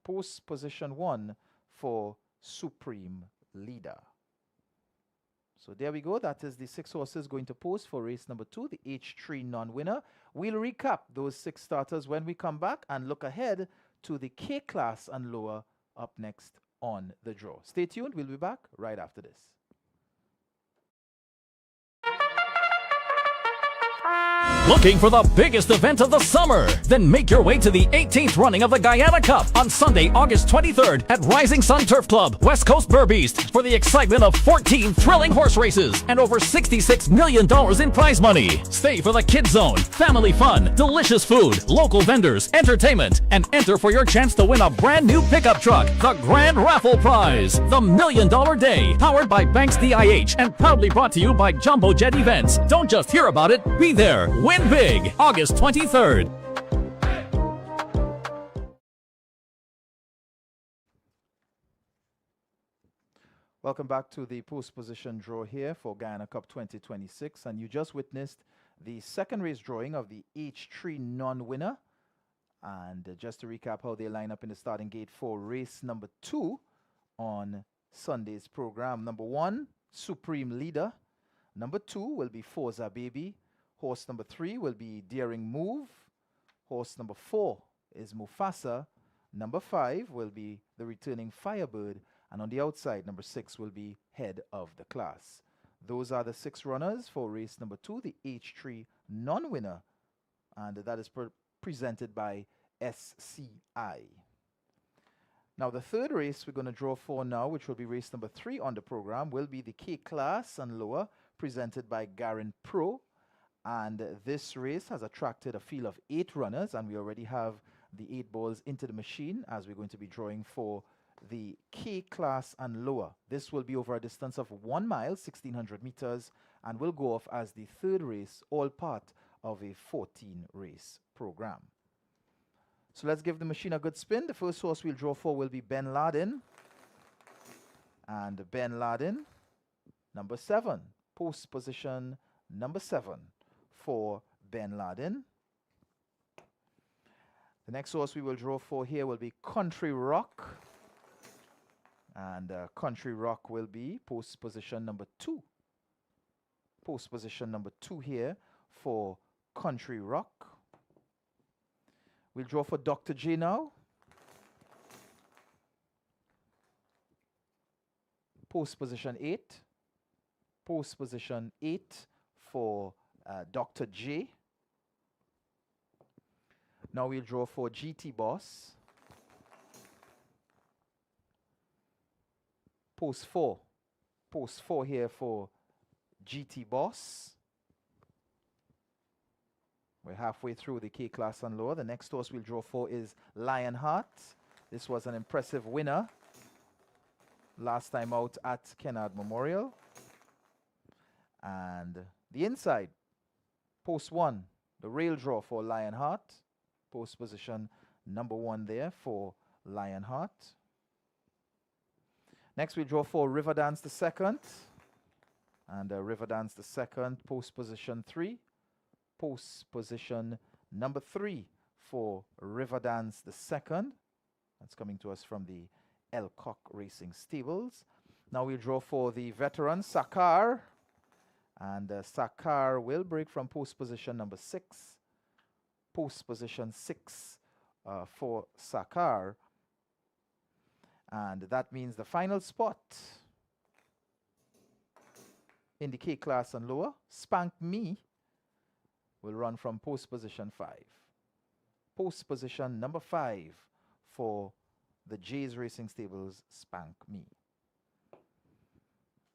Post position 1 for Supreme Leader. So there we go. That is the 6 horses going to post for race number 2, the H3 non-winner. We'll recap those 6 starters when we come back and look ahead to the K class and lower up next on the draw. Stay tuned. We'll be back right after this. Looking for the biggest event of the summer? Then make your way to the 18th running of the Guyana Cup on Sunday, August 23rd at Rising Sun Turf Club, West Coast Burbeast, for the excitement of 14 thrilling horse races and over $66 million in prize money. Stay for the Kids Zone, family fun, delicious food, local vendors, entertainment, and enter for your chance to win a brand new pickup truck, the Grand Raffle Prize, the $1 Million Day, powered by Banks DIH and proudly brought to you by Jumbo Jet Events. Don't just hear about it, be there. Win big, August 23rd. Welcome back to the post position draw here for Guyana Cup 2026. And you just witnessed the second race drawing of the H3 non-winner. And just to recap how they line up in the starting gate for race number 2 on Sunday's program. Number 1, Supreme Leader. Number 2 will be Forza Baby. Horse number 3 will be Daring Move. Horse number 4 is Mufasa. Number 5 will be the returning Firebird. And on the outside, number 6 will be Head of the Class. Those are the 6 runners for race number 2, the H3 non-winner. And that is presented by SCI. Now, the third race we're going to draw for now, which will be race number 3 on the program, will be the K Class and lower, presented by Garin Pro. And this race has attracted a field of 8 runners, and we already have the 8 balls into the machine as we're going to be drawing for the K class and lower. This will be over a distance of 1 mile, 1,600 meters, and will go off as the third race, all part of a 14-race program. So let's give the machine a good spin. The first horse we'll draw for will be Ben Laden. And Ben Laden, number 7, post position number 7 for Ben Laden. The next horse we will draw for here will be Country Rock. And Country Rock will be post position number 2. Post position number 2 here for Country Rock. We'll draw for Dr. J now. Post position 8. Post position 8 for Dr. J. Now we'll draw for GT Boss. Post 4. Post 4 here for GT Boss. We're halfway through the K class and lower. The next horse we'll draw for is Lionheart. This was an impressive winner last time out at Kennard Memorial. And the inside, post 1, the rail draw for Lionheart. Post position number 1 there for Lionheart. Next we draw for River Dance the second. And River Dance the second, post position 3. Post position number 3 for River Dance the second. That's coming to us from the Elcock Racing Stables. Now we'll draw for the veteran Sakar. And Sakar will break from post position number 6. Post position 6 for Sakar. And that means the final spot in the K class and lower, Spank Me, will run from post position 5. Post position number 5 for the Jays Racing Stables, Spank Me.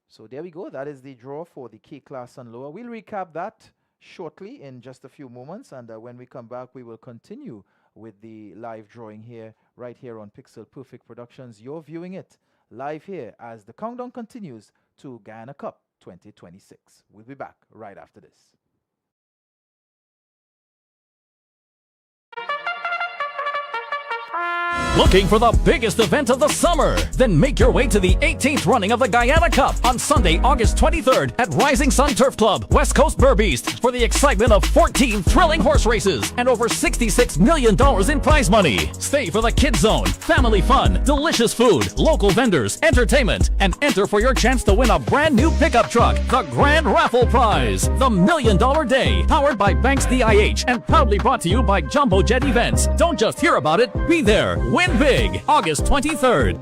So there we go. That is the draw for the K class and lower. We'll recap that shortly in just a few moments. And when we come back, we will continue with the live drawing here, right here on Pixel Perfect Productions. You're viewing it live here as the countdown continues to Guyana Cup 2026. We'll be back right after this. Looking for the biggest event of the summer? Then make your way to the 18th running of the Guyana Cup on Sunday, August 23rd at Rising Sun Turf Club, West Coast Burbeast, for the excitement of 14 thrilling horse races and over $66 million in prize money. Stay for the Kids Zone, family fun, delicious food, local vendors, entertainment, and enter for your chance to win a brand new pickup truck, the Grand Raffle Prize, the $1 Million Day, powered by Banks DIH and proudly brought to you by Jumbo Jet Events. Don't just hear about it, be there. Win big, August 23rd.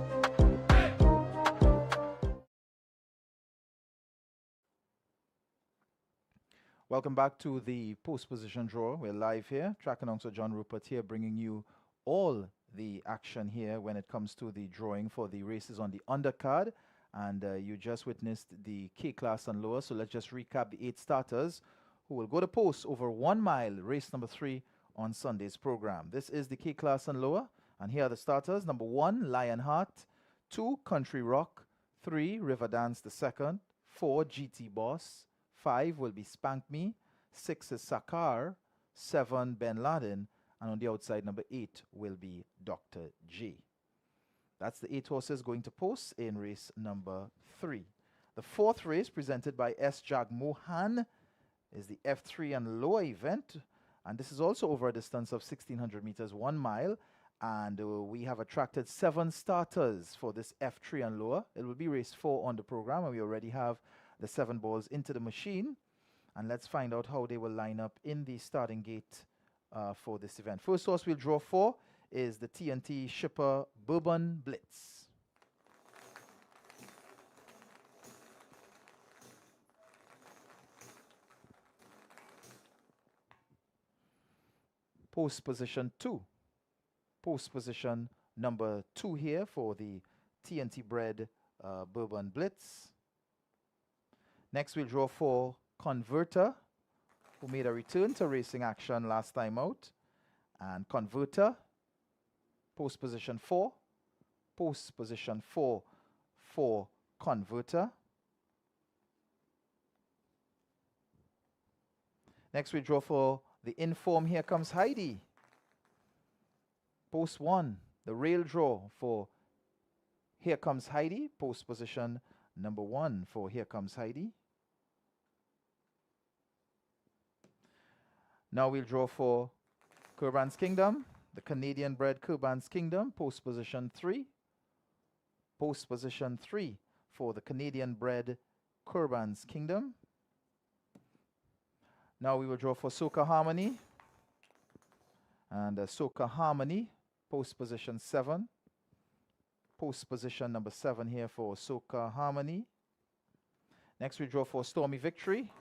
Welcome back to the post position draw. We're live here. Track announcer John Rupert here, bringing you all the action here when it comes to the drawing for the races on the undercard. And you just witnessed the K class and lower. So let's just recap the 8 starters who will go to post over 1 mile, race number 3 on Sunday's program. This is the K class and lower. And here are the starters. Number 1, Lionheart. 2, Country Rock. 3, River Dance the second. 4, GT Boss. 5 will be Spank Me. 6 is Sakar. 7, Ben Laden. And on the outside, number 8 will be Dr. J. That's the 8 horses going to post in race number 3. The 4th race, presented by S. Jag Mohan, is the F3 and lower event. And this is also over a distance of 1,600 meters, 1 mile. And we have attracted 7 starters for this F3 and lower. It will be race 4 on the program, and we already have the 7 balls into the machine. And let's find out how they will line up in the starting gate for this event. First horse we'll draw for is the TNT Shipper Bourbon Blitz. Post position 2. Post position number 2 here for the TNT bred Bourbon Blitz. Next we'll draw for Converter, who made a return to racing action last time out. And Converter, post position 4. Post position 4 for Converter. Next we draw for the Inform Here Comes Heidi. Post 1, the rail draw for Here Comes Heidi. Post position number 1 for Here Comes Heidi. Now we'll draw for Kurban's Kingdom, the Canadian bred Kurban's Kingdom. Post position 3. Post position 3 for the Canadian bred Kurban's Kingdom. Now we will draw for Soca Harmony. And Soca Harmony, post position 7. Post position number 7 here for Soca Harmony. Next we draw for Stormy Victory.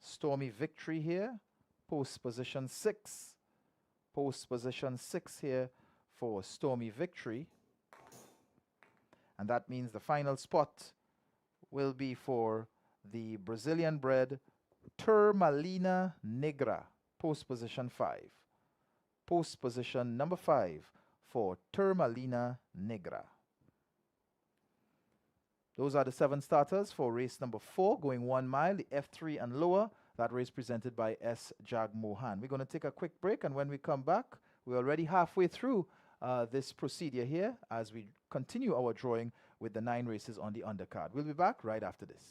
Stormy Victory here, post position 6. Post position 6 here for Stormy Victory. And that means the final spot will be for the Brazilian bred Turmalina Negra. Post position 5. Post position number 5 for Turmalina Negra. Those are the 7 starters for race number 4, going 1 mile, the F3 and lower. That race presented by S. Jag Mohan. We're going to take a quick break, and when we come back, we're already halfway through this procedure here as we continue our drawing with the 9 races on the undercard. We'll be back right after this.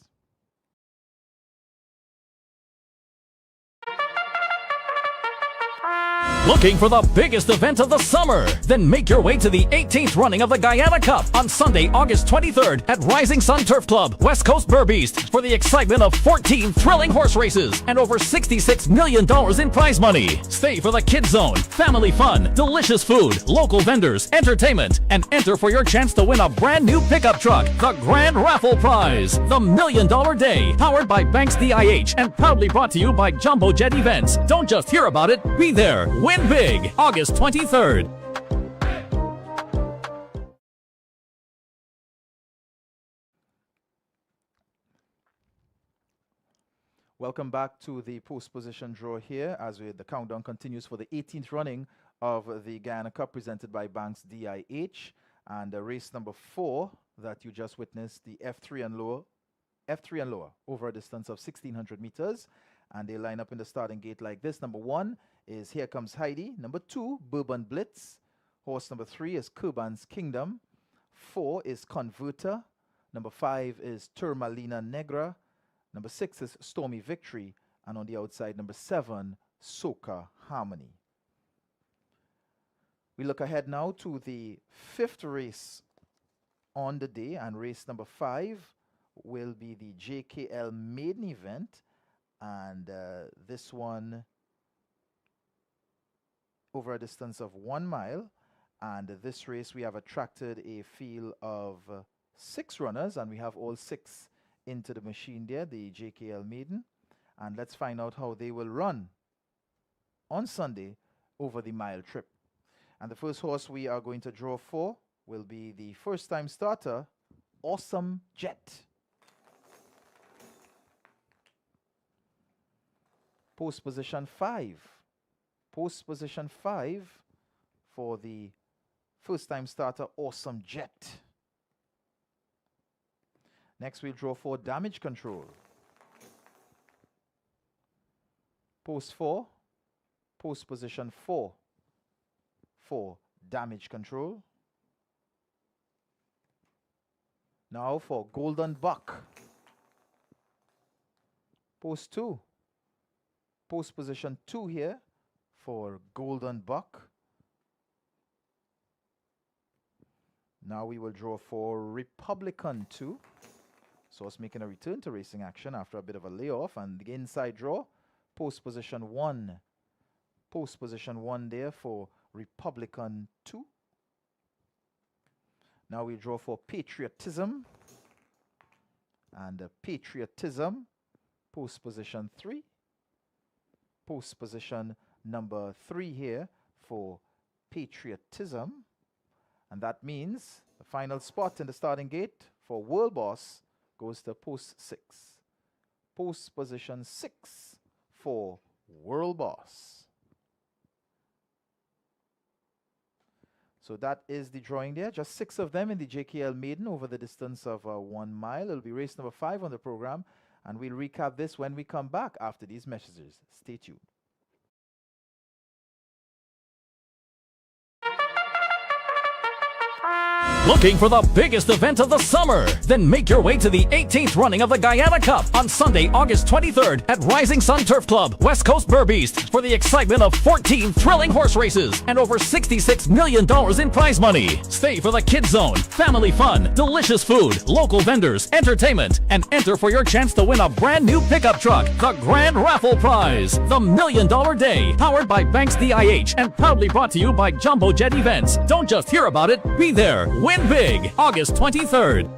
Looking for the biggest event of the summer? Then make your way to the 18th running of the Guyana Cup on Sunday, August 23rd at Rising Sun Turf Club, West Coast Burbeast, for the excitement of 14 thrilling horse races and over $66 million in prize money. Stay for the kids zone, family fun, delicious food, local vendors, entertainment, and enter for your chance to win a brand new pickup truck, the Grand Raffle Prize, the $1 Million Day, powered by Banks DIH and proudly brought to you by Jumbo Jet Events. Don't just hear about it, be there. Win big, August 23rd. Welcome back to the post position draw here as the countdown continues for the 18th running of the Guyana Cup presented by Banks DIH, and race number 4 that you just witnessed, the F3 and lower over a distance of 1,600 meters, and they line up in the starting gate like this. Number 1 is Here Comes Heidi. Number 2, Bourbon Blitz. Horse number 3 is Kurban's Kingdom. 4 is Converter. Number 5 is Turmalina Negra. Number 6 is Stormy Victory. And on the outside, number 7, Soca Harmony. We look ahead now to the 5th race on the day, and race number 5 will be the JKL maiden event, and this one over a distance of 1 mile. And this race we have attracted a field of 6 runners, and we have all 6 into the machine there, the JKL maiden. And let's find out how they will run on Sunday over the mile trip. And the first horse we are going to draw for will be the first time starter, Awesome Jet. Post position 5. Post position 5 for the first time starter, Awesome Jet. Next we'll draw for Damage Control. Post 4. Post position 4 for Damage Control. Now for Golden Buck. Post 2. Post position 2 here for Golden Buck. Now we will draw for Republican 2. So it's making a return to racing action after a bit of a layoff. And the inside draw, post position 1. Post position 1 there for Republican 2. Now we draw for Patriotism. And Patriotism, post position 3. Post position number 3 here for Patriotism. And that means the final spot in the starting gate for World Boss goes to post 6. Post position 6 for World Boss. So that is the drawing there. Just 6 of them in the JKL Maiden over the distance of 1 mile. It'll be race number 5 on the program. And we'll recap this when we come back after these messages. Stay tuned. Looking for the biggest event of the summer? Then make your way to the 18th running of the Guyana Cup on Sunday, August 23rd at Rising Sun Turf Club, West Coast Burbeast, for the excitement of 14 thrilling horse races and over $66 million in prize money. Stay for the kids zone, family fun, delicious food, local vendors, entertainment, and enter for your chance to win a brand new pickup truck, the Grand Raffle Prize, the $1 Million Day, powered by Banks DIH and proudly brought to you by Jumbo Jet Events. Don't just hear about it, be there. Win big, August 23rd.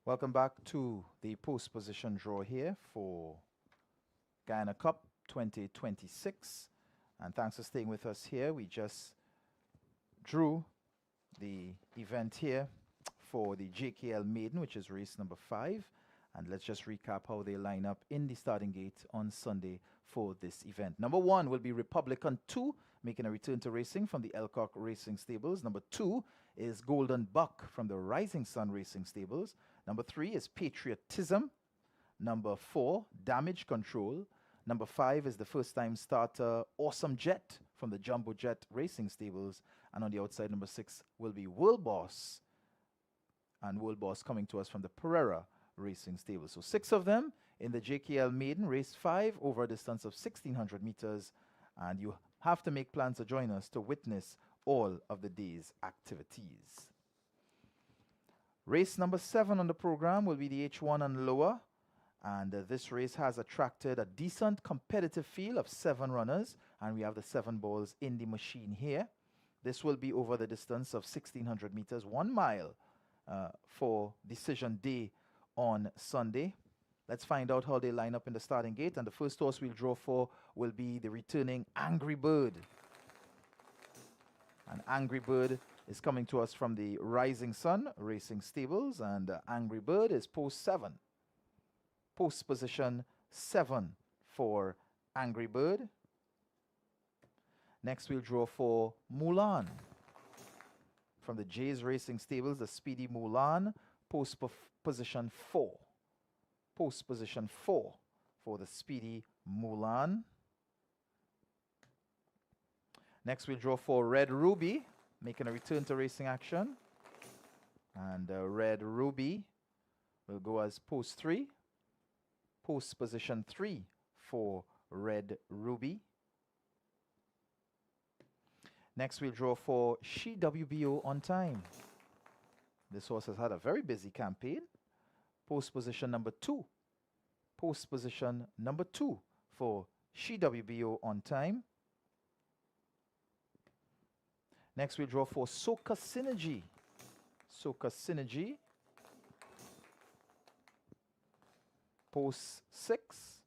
Welcome back to the post position draw here for Guyana Cup 2026. And thanks for staying with us here. We just drew the event here for the JKL Maiden, which is race number 5. And let's just recap how they line up in the starting gate on Sunday for this event. Number 1 will be Republican 2, making a return to racing from the Elcock Racing Stables. Number 2 is Golden Buck from the Rising Sun Racing Stables. Number 3 is Patriotism. Number 4, Damage Control. Number 5 is the first-time starter Awesome Jet from the Jumbo Jet Racing Stables. And on the outside, number 6 will be World Boss. And World Boss coming to us from the Pereira Racing Stable. So 6 of them in the JKL Maiden, race 5 over a distance of 1,600 meters. And you have to make plans to join us to witness all of the day's activities. Race number 7 on the program will be the H1 and lower. And this race has attracted a decent competitive field of 7 runners. And we have the 7 balls in the machine here. This will be over the distance of 1,600 meters, 1 mile for decision day on Sunday. Let's find out how they line up in the starting gate. And the first horse we'll draw for will be the returning Angry Bird. And Angry Bird is coming to us from the Rising Sun Racing Stables. And Angry Bird is post 7. Post position 7 for Angry Bird. Next we'll draw for Mulan. From the Jays Racing Stables, the Speedy Mulan, post position 4. Post position 4 for the Speedy Mulan. Next we'll draw for Red Ruby, making a return to racing action. And Red Ruby will go as post 3. Post position 3 for Red Ruby. Next we'll draw for She WBO on time. This horse has had a very busy campaign. Post position number 2. Post position number 2 for She WBO on time. Next we'll draw for Soca Synergy. Soca Synergy. Post 6.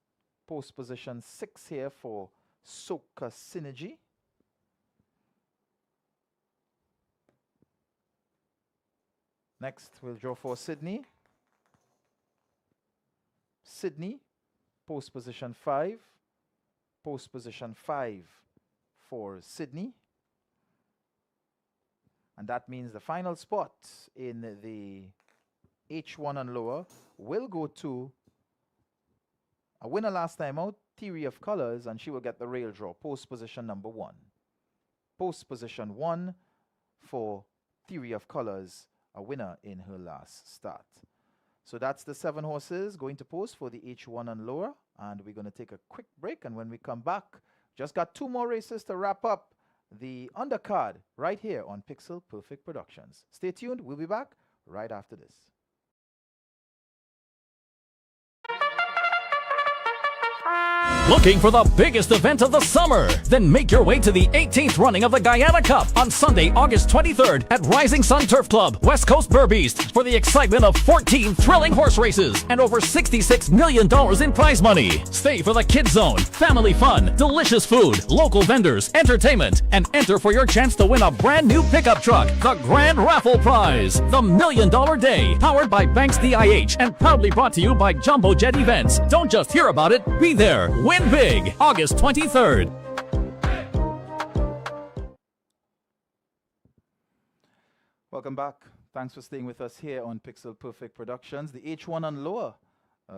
Post position 6 here for Soca Synergy. Next, we'll draw for Sydney. Sydney, post position 5. Post position 5 for Sydney. And that means the final spot in the H1 and lower will go to a winner last time out, Theory of Colors, and she will get the rail draw, post position number 1. Post position 1 for Theory of Colors, a winner in her last start. So that's the 7 horses going to post for the H1 and lower. And we're going to take a quick break. And when we come back, just got 2 more races to wrap up the undercard right here on Pixel Perfect Productions. Stay tuned. We'll be back right after this. Looking for the biggest event of the summer? Then make your way to the 18th running of the Guyana Cup on Sunday, August 23rd at Rising Sun Turf Club, West Coast Burbeast, for the excitement of 14 thrilling horse races and over $66 million in prize money. Stay for the Kids Zone, family fun, delicious food, local vendors, entertainment, and enter for your chance to win a brand new pickup truck, the Grand Raffle Prize, the $1 Million Day, powered by Banks DIH and proudly brought to you by Jumbo Jet Events. Don't just hear about it, be there. Win big, August 23rd. Welcome back. Thanks for staying with us here on Pixel Perfect Productions. The H1 and lower.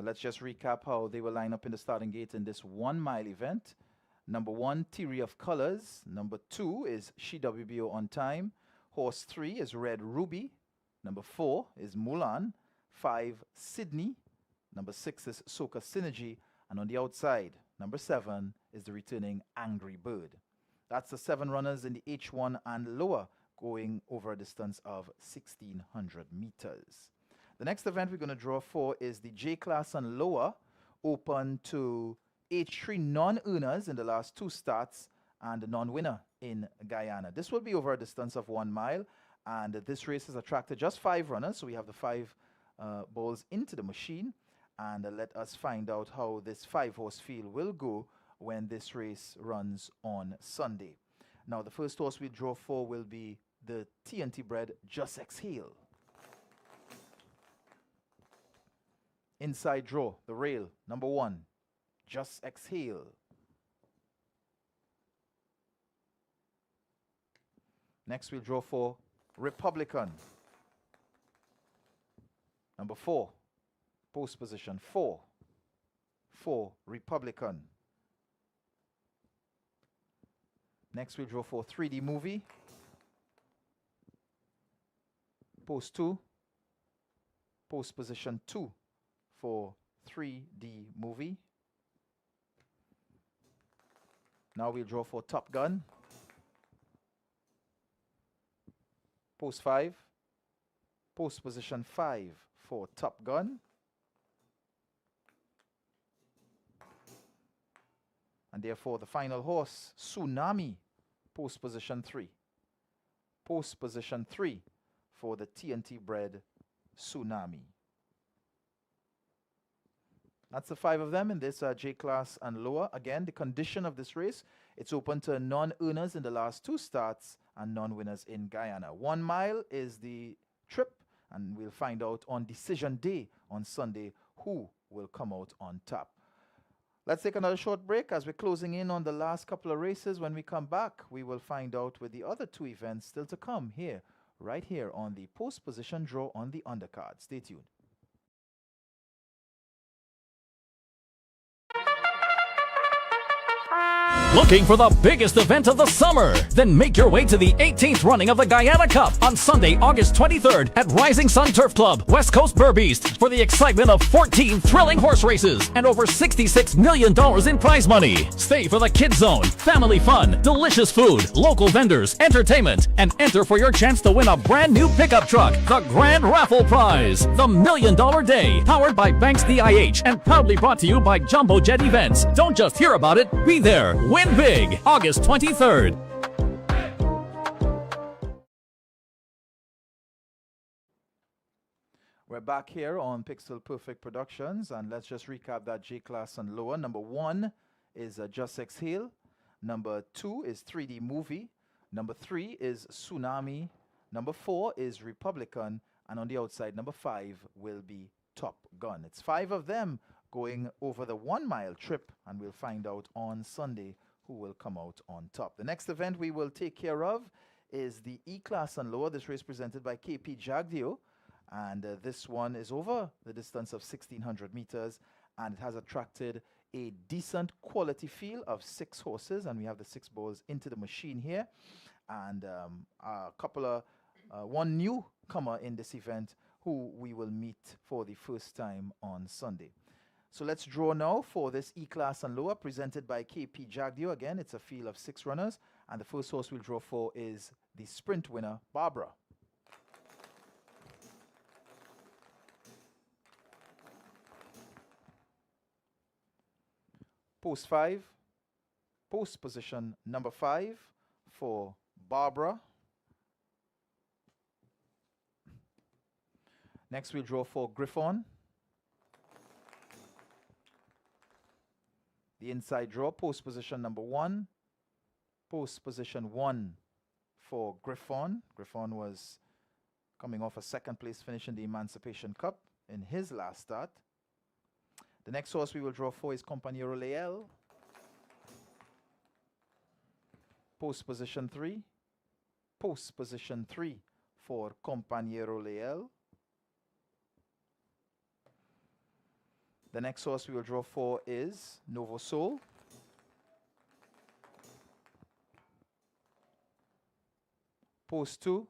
Let's just recap how they will line up in the starting gate in this 1 mile event. Number 1, Theory of Colors. Number 2 is She WBO on time. Horse 3 is Red Ruby. Number 4 is Mulan. 5, Sydney. Number 6 is Soca Synergy. And on the outside, number 7 is the returning Angry Bird. That's the 7 runners in the H1 and lower, going over a distance of 1,600 meters. The next event we're going to draw for is the J class and lower, open to H3 non-earners in the last 2 starts and a non-winner in Guyana. This will be over a distance of 1 mile, and this race has attracted just 5 runners, so we have the 5 balls into the machine. And let us find out how this 5-horse field will go when this race runs on Sunday. Now, the first horse we draw for will be the TNT bred Just Exhale. Inside draw, the rail, number 1. Just exhale. Next we'll draw for Republican. Number 4. Post position 4. 4. Republican. Next we'll draw for 3D movie. Post 2. Post position 2 for 3D movie. Now we'll draw for Top Gun. Post 5. Post position 5 for Top Gun. And therefore the final horse, Tsunami, post position 3. Post position 3 for the TNT bred Tsunami. That's the 5 of them in this J class and lower. Again, the condition of this race, it's open to non-earners in the last 2 starts and non-winners in Guyana. 1 mile is the trip, and we'll find out on decision day on Sunday who will come out on top. Let's take another short break as we're closing in on the last couple of races. When we come back, we will find out with the other 2 events still to come here, right here on the post position draw on the undercard. Stay tuned. Looking for the biggest event of the summer? Then make your way to the 18th running of the Guyana Cup on Sunday, August 23rd at Rising Sun Turf Club, West Coast Burbeast, for the excitement of 14 thrilling horse races and over $66 million in prize money. Stay for the Kids Zone, family fun, delicious food, local vendors, entertainment, and enter for your chance to win a brand new pickup truck, the Grand Raffle Prize, the $1 Million Day, powered by Banks DIH and proudly brought to you by Jumbo Jet Events. Don't just hear about it, be there. Win big, August 23rd. We're back here on Pixel Perfect Productions, and let's just recap that J class and lower. Number 1 is Just Exhale. Number 2 is 3D Movie. Number 3 is Tsunami. Number 4 is Republican. And on the outside, number 5 will be Top Gun. It's 5 of them going over the 1 mile trip, and we'll find out on Sunday who will come out on top. The next event we will take care of is the E-Class and lower. This race presented by KP Jagdeo, and this one is over the distance of 1,600 meters, and it has attracted a decent quality field of 6 horses, and we have the 6 balls into the machine here, and a couple of one newcomer in this event who we will meet for the first time on Sunday. So let's draw now for this E-Class and lower presented by KP Jagdeo. Again, it's a field of 6 runners, and the first horse we'll draw for is the sprint winner, Barbara. Post 5, post position number 5 for Barbara. Next we'll draw for Griffon. The inside draw, post position number 1. Post position 1 for Griffon. Griffon was coming off a 2nd place finish in the Emancipation Cup in his last start. The next horse we will draw for is Compañero Leal. Post position 3. Post position 3 for Compañero Leal. The next horse we will draw for is Novo Sol. Post 2.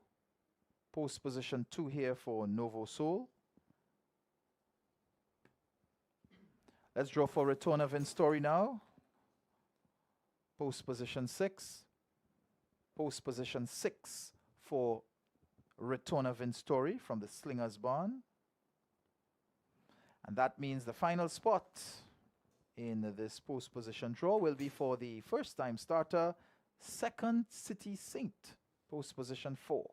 Post position 2 here for Novo Sol. Let's draw for Return of In Story now. Post position 6. Post position 6 for Return of In Story from the Slingers Barn. And that means the final spot in this post position draw will be for the first time starter, Second City Saint, post position 4.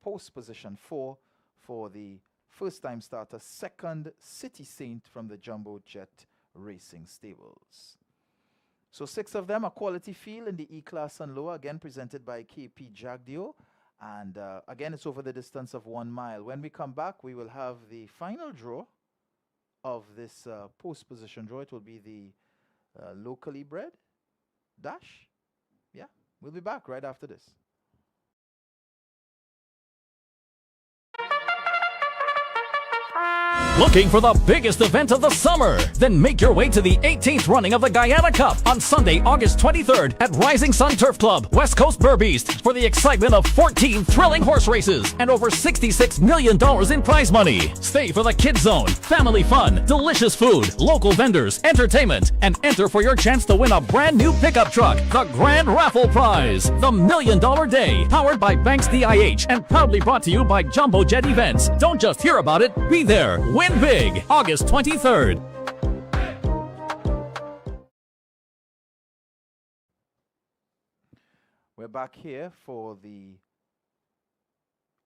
Post position 4 for the first time starter, Second City Saint from the Jumbo Jet Racing Stables. So 6 of them, a quality field in the E-Class and lower, again presented by KP Jagdeo. And again, it's over the distance of 1 mile. When we come back, we will have the final draw of this post position draw. It will be the locally bred dash. Yeah, we'll be back right after this. Looking for the biggest event of the summer? Then make your way to the 18th running of the Guyana Cup on Sunday, August 23rd at Rising Sun Turf Club, West Coast Burbeast, for the excitement of 14 thrilling horse races and over $66 million in prize money. Stay for the Kids Zone, family fun, delicious food, local vendors, entertainment, and enter for your chance to win a brand new pickup truck, the Grand Raffle Prize, the $1 Million Day, powered by Banks DIH and proudly brought to you by Jumbo Jet Events. Don't just hear about it, be there. Win big, August 23rd. We're back here for the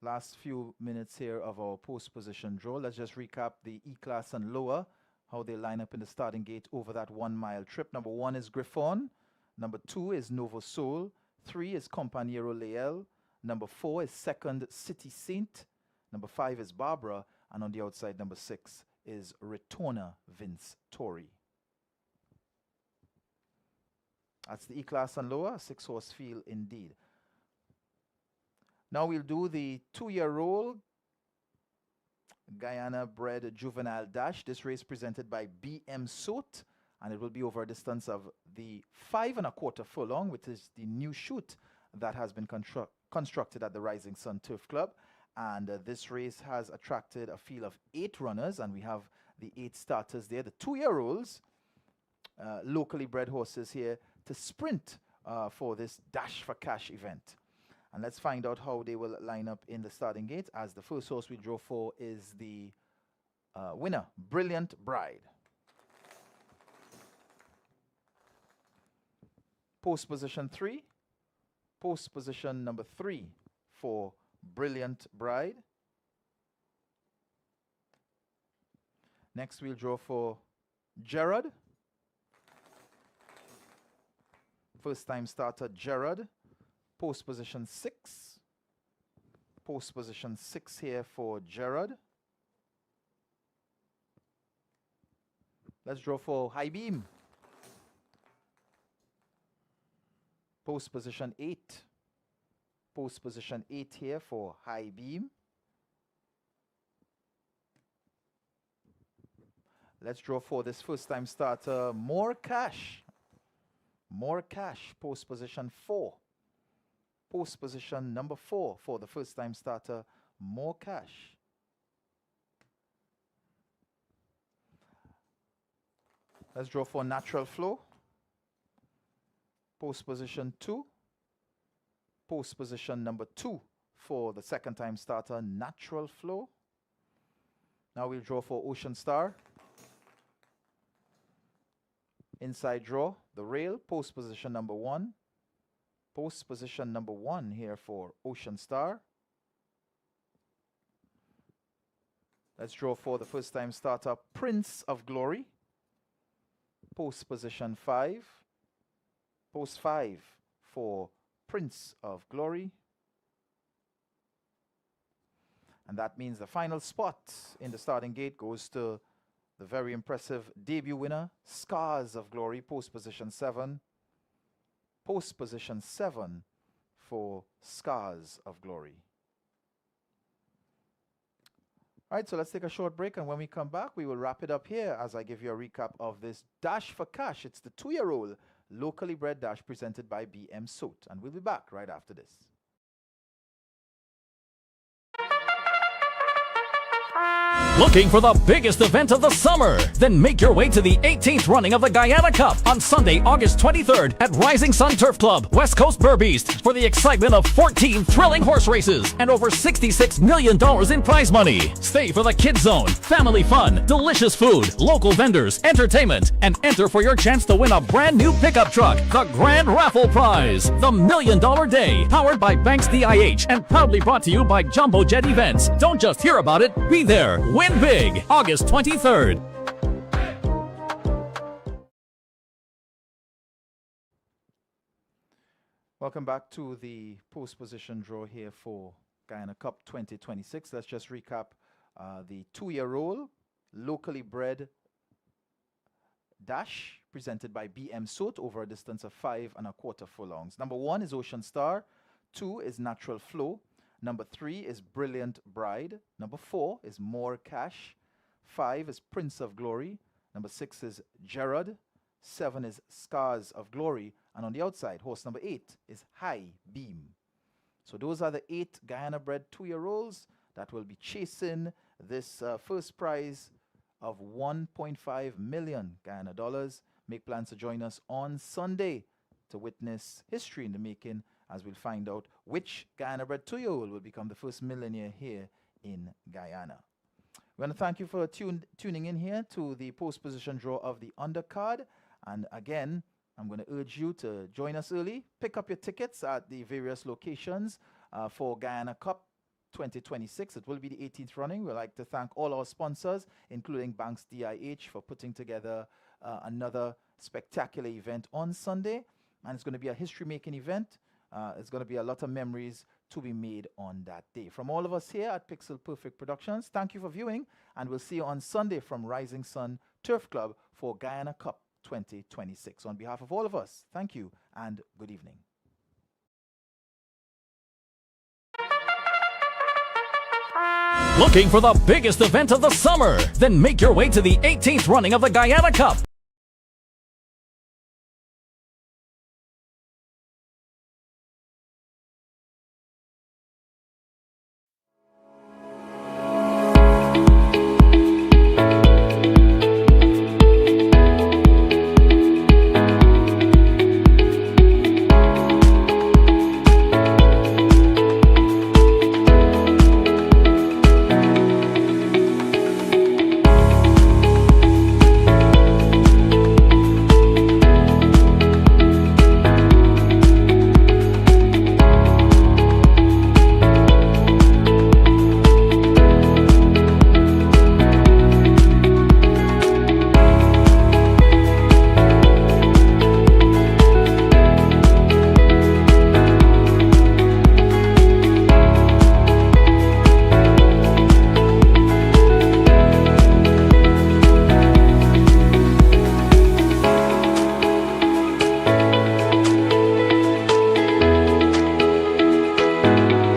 last few minutes here of our post position draw. Let's just recap the E-Class and lower, how they line up in the starting gate over that 1 mile trip. Number 1 is Griffon. Number 2 is Novo Soul. 3 is Compañero Leal. Number 4 is Second City Saint. Number 5 is Barbara. And on the outside, number 6 is Retorna Vince Tory. That's the E-Class and lower, 6-horse field indeed. Now we'll do the 2-year-old Guyana bred juvenile dash. This race presented by BM Soot, and it will be over a distance of the 5 1/4 furlong, which is the new chute that has been constructed at the Rising Sun Turf Club. And this race has attracted a field of 8 runners, and we have the 8 starters there. The 2-year-olds, locally bred horses here to sprint for this Dash for Cash event. And let's find out how they will line up in the starting gate, as the first horse we draw for is the winner, Brilliant Bride. Post position 3, post position number 3 for Brilliant Bride. Next we'll draw for Gerard. First time starter Gerard. Post position 6. Post position 6 here for Gerard. Let's draw for High Beam. Post position 8. Post position 8 here for High Beam. Let's draw for this first time starter, More Cash. More Cash, post position 4. Post position number 4 for the first time starter, More Cash. Let's draw for Natural Flow. Post position 2. Post position number 2 for the second time starter, Natural Flow. Now we'll draw for Ocean Star. Inside draw, the rail, post position number 1. Post position number 1 here for Ocean Star. Let's draw for the first time starter, Prince of Glory. Post position 5. Post 5 for Prince of Glory. And that means the final spot in the starting gate goes to the very impressive debut winner, Scars of Glory, post position 7. Post position 7 for Scars of Glory. All right, so let's take a short break, and when we come back, we will wrap it up here as I give you a recap of this Dash for Cash. It's the 2-year-old locally bred dash presented by BM Soot, and we'll be back right after this. Looking for the biggest event of the summer? Then make your way to the 18th running of the Guyana Cup on Sunday, August 23rd at Rising Sun Turf Club, West Coast Burbeast, for the excitement of 14 thrilling horse races and over $66 million in prize money. Stay for the Kids Zone, family fun, delicious food, local vendors, entertainment, and enter for your chance to win a brand new pickup truck, the Grand Raffle Prize, the $1 Million Day, powered by Banks DIH and proudly brought to you by Jumbo Jet Events. Don't just hear about it, be there. Win big, August 23rd. Welcome back to the post position draw here for Guyana Cup 2026. Let's just recap the 2-year-old locally bred dash presented by BM Soot over a distance of 5¼ furlongs. Number 1 is Ocean Star. 2 is Natural Flow. Number 3 is Brilliant Bride. Number 4 is More Cash. 5 is Prince of Glory. Number 6 is Gerard. 7 is Scars of Glory. And on the outside, horse number 8 is High Beam. So those are the 8 Guyana-bred 2-year-olds that will be chasing this first prize of 1.5 million Guyana dollars. Make plans to join us on Sunday to witness history in the making, as we'll find out which Guyana-bred 2-year-old will become the first millionaire here in Guyana. We want to thank you for tuning in here to the post-position draw of the undercard. And again, I'm going to urge you to join us early. Pick up your tickets at the various locations for Guyana Cup 2026. It will be the 18th running. We'd like to thank all our sponsors, including Banks DIH, for putting together another spectacular event on Sunday. And it's going to be a history-making event. It's going to be a lot of memories to be made on that day. From all of us here at Pixel Perfect Productions, thank you for viewing, and we'll see you on Sunday from Rising Sun Turf Club for Guyana Cup 2026. On behalf of all of us, thank you and good evening. Looking for the biggest event of the summer? Then make your way to the 18th running of the Guyana Cup